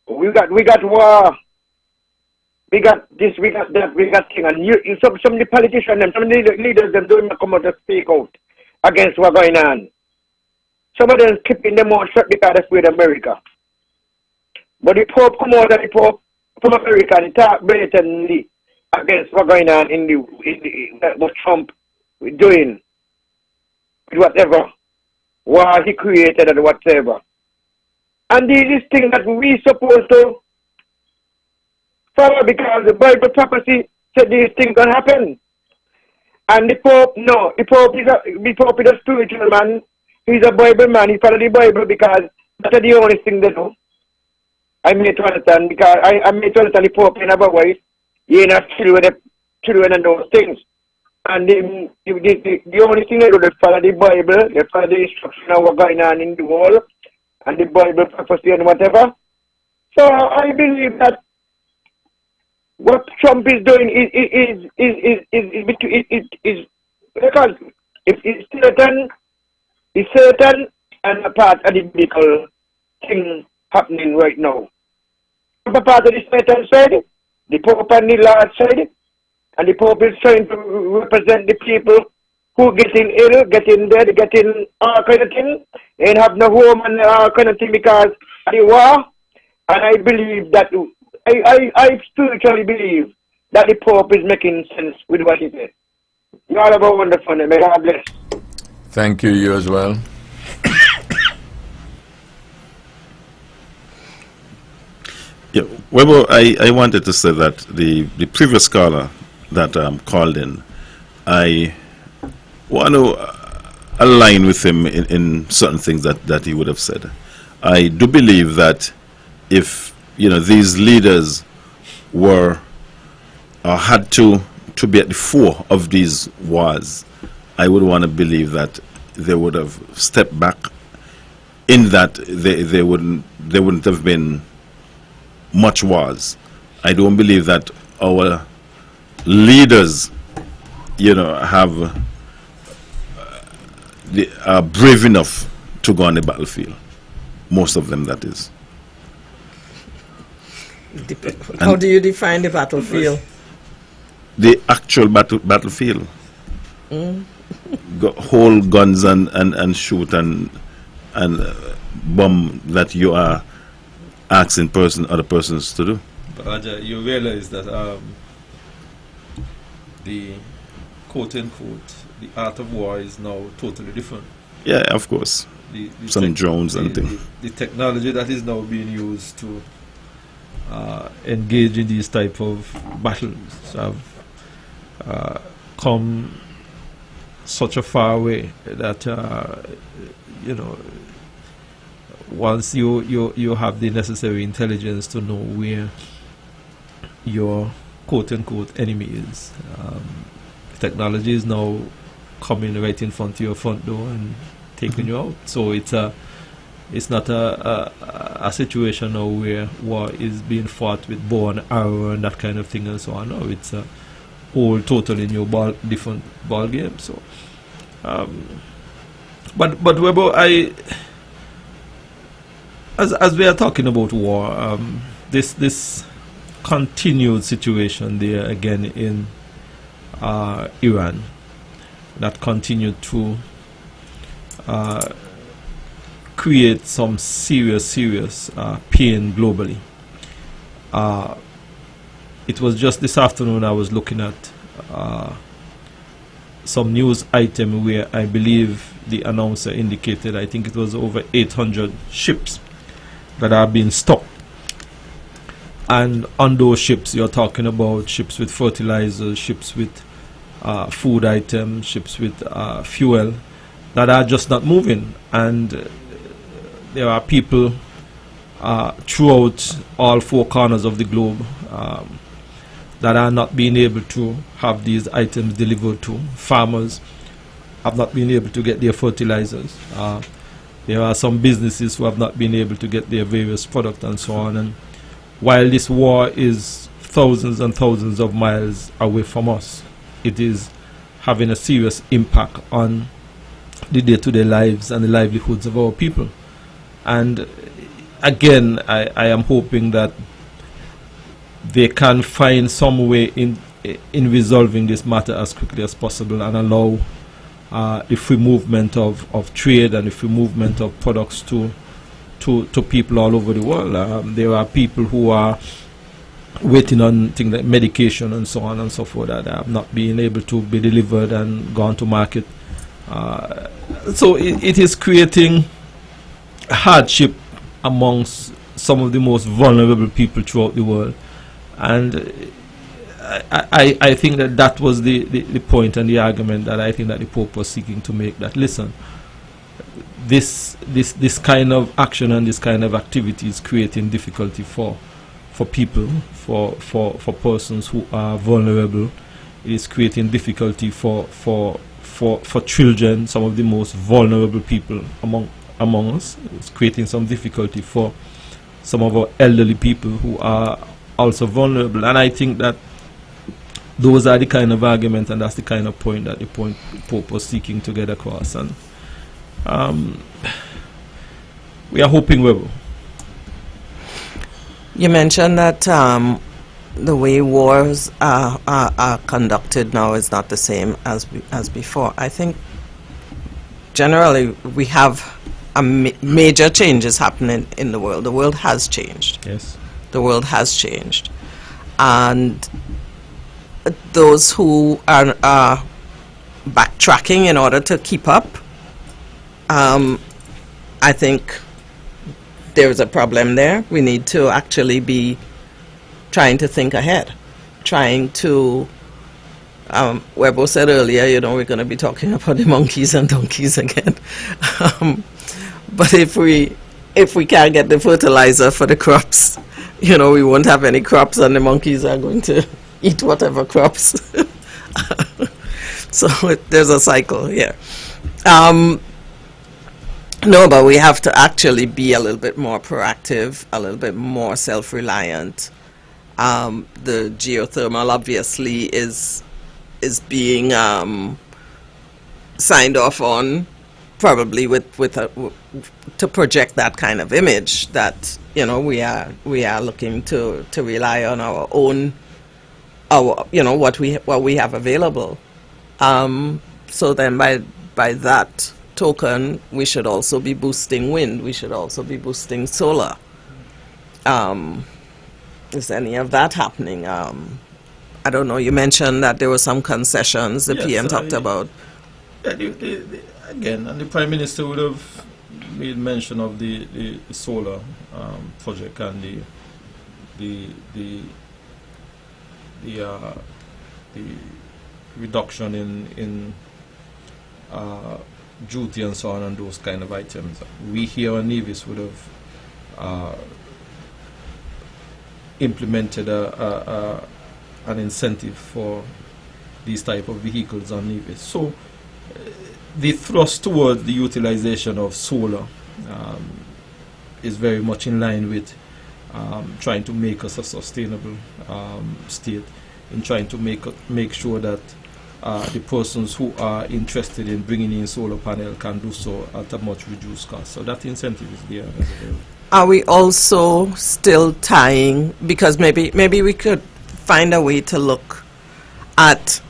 we got war, we got this, we got that, we got thing, and some of the politicians, some of the leaders, them don't come out to speak out against what's going on. Some of them keeping them mouth shut because they're afraid of America. But the Pope come out and the Pope from America and talk blatantly against what's going on in what Trump is doing with whatever war he created and whatever. And this is thing that we supposed to follow because the Bible prophecy said these things can happen. And the Pope, no, the Pope is a spiritual man. He's a Bible man. He follows the Bible because that's the only thing they do. I made to understand because I made to understand the Pope in other ways. He ain't children and those things. And the only thing they do, they follow the Bible, they follow the instruction of what's going on in the world, and the Bible prophecy and whatever. So I believe that what Trump is doing is because it's Satan and a part of the biblical thing happening right now. A part of the Satan side, the Pope and the Lord side, and the Pope is trying to represent the people who getting ill, getting dead, getting all kind of thing, and have no home and all kind of thing because of the war. And I believe that, I spiritually believe that the Pope is making sense with what he said. You all have a wonderful day. May God bless. Thank you, you as well. Yeah, Webbo, I wanted to say that the previous caller that called in, I want to align with him in certain things that he would have said. I do believe that if these leaders were had to be at the fore of these wars, I would want to believe that they would have stepped back. In that they wouldn't have been much wars. I don't believe that our leaders, are brave enough to go on the battlefield. Most of them, that is. How do you define the battlefield? The actual battlefield. Hold guns and shoot and bomb that you are asking other persons to do. But Aja, you realize that the quote unquote, the art of war is now totally different. Yeah, of course. Some drones and things. The technology that is now being used to engage in these type of battles have come such a far way that once you have the necessary intelligence to know where your quote unquote enemy is, technology is now coming right in front of your front door and taking you out. So it's not a situation now where war is being fought with bow and arrow and that kind of thing and so on. No, it's a whole totally new different ball game. So, but Webbo, as we are talking about war, this continued situation there again in Iran that continued to create some serious pain globally. It was just this afternoon I was looking at some news item where I believe the announcer indicated, I think it was over 800 ships that are being stopped. And on those ships, you're talking about ships with fertilizers, ships with food items, ships with fuel that are just not moving. And there are people throughout all four corners of the globe that are not being able to have these items delivered to. Farmers have not been able to get their fertilizers. There are some businesses who have not been able to get their various products and so on. And while this war is thousands and thousands of miles away from us, it is having a serious impact on the day-to-day lives and the livelihoods of our people. And again, I am hoping that they can find some way in resolving this matter as quickly as possible and allow the free movement of trade and the free movement of products to people all over the world. There are people who are waiting on things like medication and so on and so forth that have not been able to be delivered and gone to market. So it is creating hardship amongst some of the most vulnerable people throughout the world. And I think that was the point and the argument that I think that the Pope was seeking to make, that listen, this kind of action and this kind of activity is creating difficulty for people, for persons who are vulnerable. It is creating difficulty for children, some of the most vulnerable people among us. It's creating some difficulty for some of our elderly people who are also vulnerable. And I think that those are the kind of arguments and that's the kind of point that the Pope was seeking to get across. And we are hoping Webbo. You mentioned that the way wars are conducted now is not the same as before. I think generally we have major changes happening in the world. The world has changed. Yes. The world has changed. And those who are backtracking in order to keep up, I think there's a problem there. We need to actually be trying to think ahead, trying to, Webbo said earlier, we're going to be talking about the monkeys and donkeys again. But if we can't get the fertilizer for the crops, we won't have any crops and the monkeys are going to eat whatever crops. So there's a cycle here. No, but we have to actually be a little bit more proactive, a little bit more self-reliant. The geothermal obviously is being signed off on, probably to project that kind of image that we are looking to rely on our own, what we have available. So then by that token, we should also be boosting wind. We should also be boosting solar. Is any of that happening? I don't know, you mentioned that there were some concessions the Yes, PM talked about. Yeah, again, and the Prime Minister would have made mention of the solar project and the reduction in duty and so on and those kind of items. We here on Nevis would have implemented an incentive for these type of vehicles on Nevis. So the thrust towards the utilization of solar is very much in line with trying to make us a sustainable state, in trying to make sure that the persons who are interested in bringing in solar panel can do so at a much reduced cost. So that incentive is there. Are we also still tying, because maybe we could find a way to look at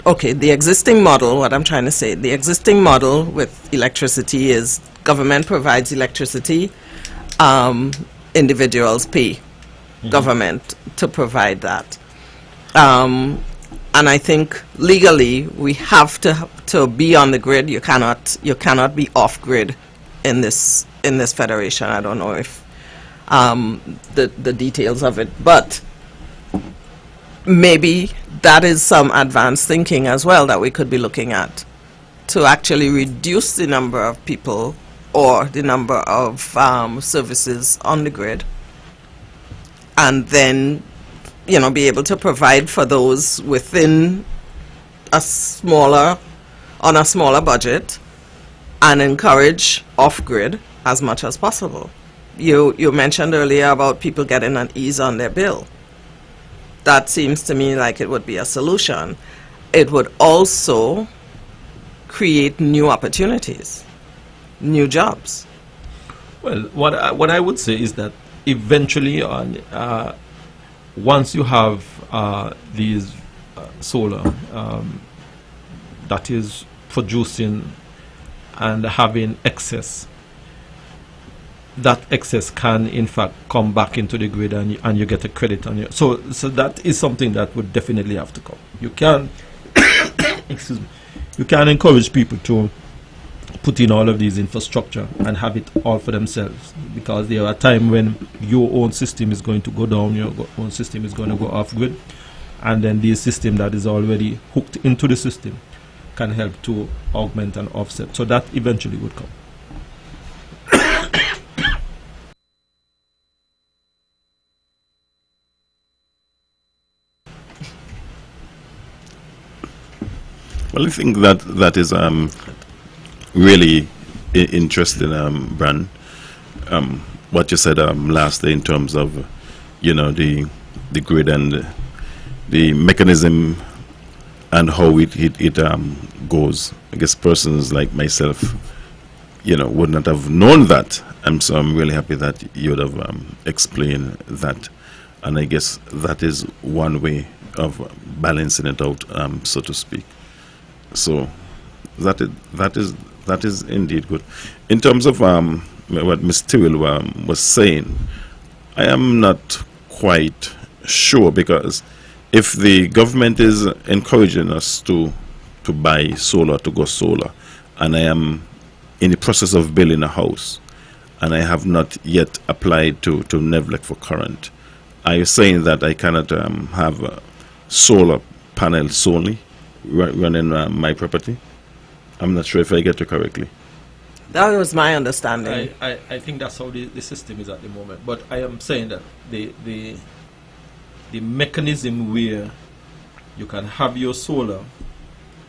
okay, the existing model, what I'm trying to say, the existing model with electricity is government provides electricity, individuals pay government to provide that. And I think legally we have to be on the grid. You cannot be off grid in this federation. I don't know if the details of it, but maybe that is some advanced thinking as well that we could be looking at to actually reduce the number of people or the number of services on the grid, and then be able to provide for those within on a smaller budget, and encourage off-grid as much as possible. You mentioned earlier about people getting an ease on their bill. That seems to me like it would be a solution. It would also create new opportunities, new jobs. Well, what I would say is that eventually, once you have these solar that is producing and having excess, that excess can in fact come back into the grid, and you get a credit on you. So that is something that would definitely have to come. You can excuse me, you can encourage people to put in all of these infrastructure and have it all for themselves, because there are times when your own system is going to go down, your own system is going to go off grid, and then the system that is already hooked into the system can help to augment and offset. So that eventually would come. Well, I think that is really interesting, Bran. What you said last day in terms of the grid and the mechanism and how it goes. I guess persons like myself, would not have known that. So I'm really happy that you would have explained that. And I guess that is one way of balancing it out, so to speak. So that is indeed good. In terms of what Ms. Tyrrell was saying, I am not quite sure, because if the government is encouraging us to buy solar, to go solar, and I am in the process of building a house, and I have not yet applied to NEVLEC for current, are you saying that I cannot have solar panels solely running my property? I'm not sure if I get you correctly. That was my understanding. I think that's how the system is at the moment. But I am saying that the mechanism where you can have your solar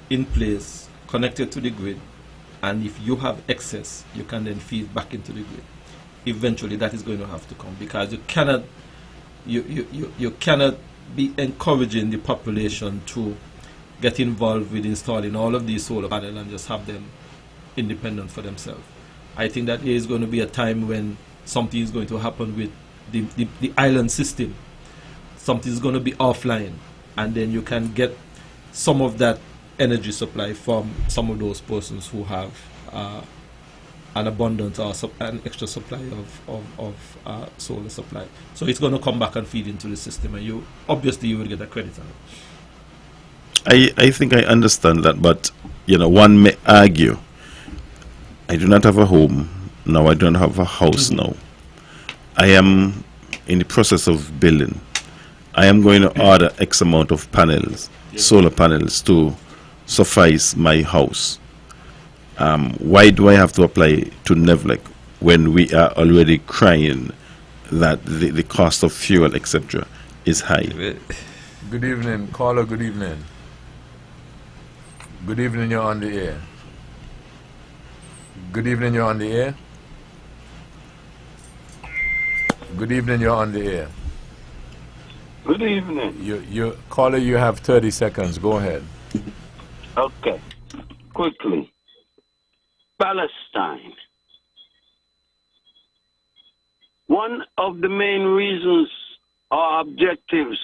in place, connected to the grid, and if you have excess, you can then feed back into the grid. Eventually, that is going to have to come, because you cannot be encouraging the population to get involved with installing all of these solar panels and just have them independent for themselves. I think that there is going to be a time when something is going to happen with the island system. Something is going to be offline, and then you can get some of that energy supply from some of those persons who have an abundance or an extra supply of solar supply. So it's going to come back and feed into the system, and you will get a credit on it. I think I understand that, but one may argue, I do not have a home now, I don't have a house now. I am in the process of building. I am going to order X amount of panels, solar panels, to suffice my house. Why do I have to apply to NEVLEC when we are already crying that the cost of fuel, etc., is high? Good evening, caller. Good evening. Good evening. You're on the air. Good evening. You're on the air. Good evening. You're on the air. Good evening. You caller. You have 30 seconds. Go ahead. Okay. Quickly. Palestine. One of the main reasons or objectives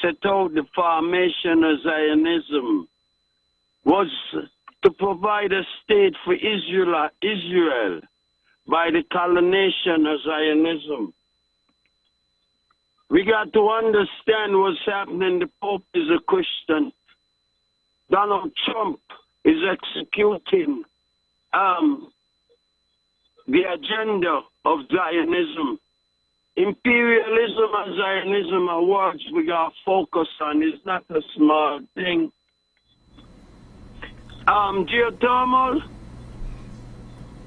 set out the formation of Zionism was to provide a state for Israel by the colonization of Zionism. We got to understand what's happening. The Pope is a Christian. Donald Trump is executing the agenda of Zionism. Imperialism and Zionism are words we got to focus on. It's not a small thing. Geothermal,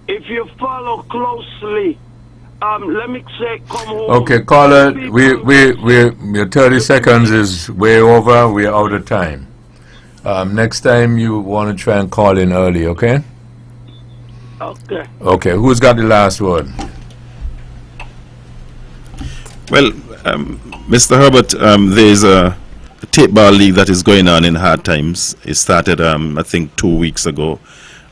if you follow closely, let me say, come home. Okay, caller, your 30 seconds is way over. We're out of time. Next time you want to try and call in early, okay? Okay. Okay, who's got the last word? Well, Mr. Herbert, there's a tape ball league that is going on in hard times. It started, I think, 2 weeks ago,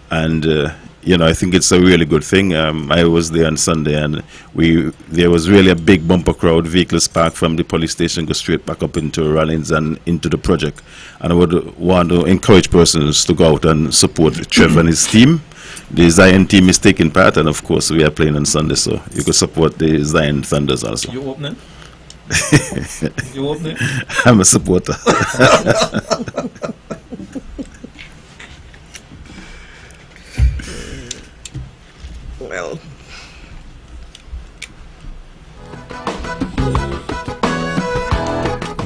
and I think it's a really good thing. I was there on Sunday, and there was really a big bumper crowd. Vehicles parked from the police station go straight back up into Rollins and into the project. And I would want to encourage persons to go out and support Trevor and his team. The Zion team is taking part, and of course we are playing on Sunday, so you could support the Zion Thunders also. You opening? You opening? I'm a supporter. Well,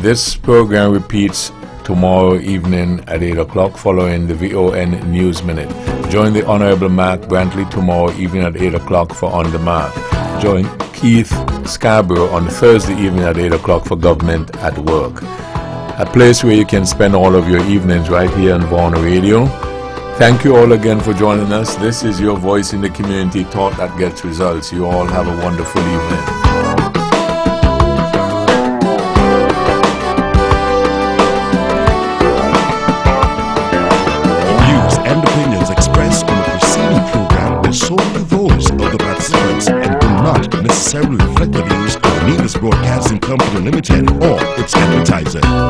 this program repeats tomorrow evening at 8 o'clock following the VON News Minute. Join the Honorable Mark Brantley tomorrow evening at 8 o'clock for On the Mark. Join Keith Scarborough on Thursday evening at 8 o'clock for Government at Work. A place where you can spend all of your evenings right here on Vaughan Radio. Thank you all again for joining us. This is your voice in the community, thought that gets results. You all have a wonderful evening. Solely those of the participants and do not necessarily reflect the views of Nevis Broadcasting Company Limited or its advertiser.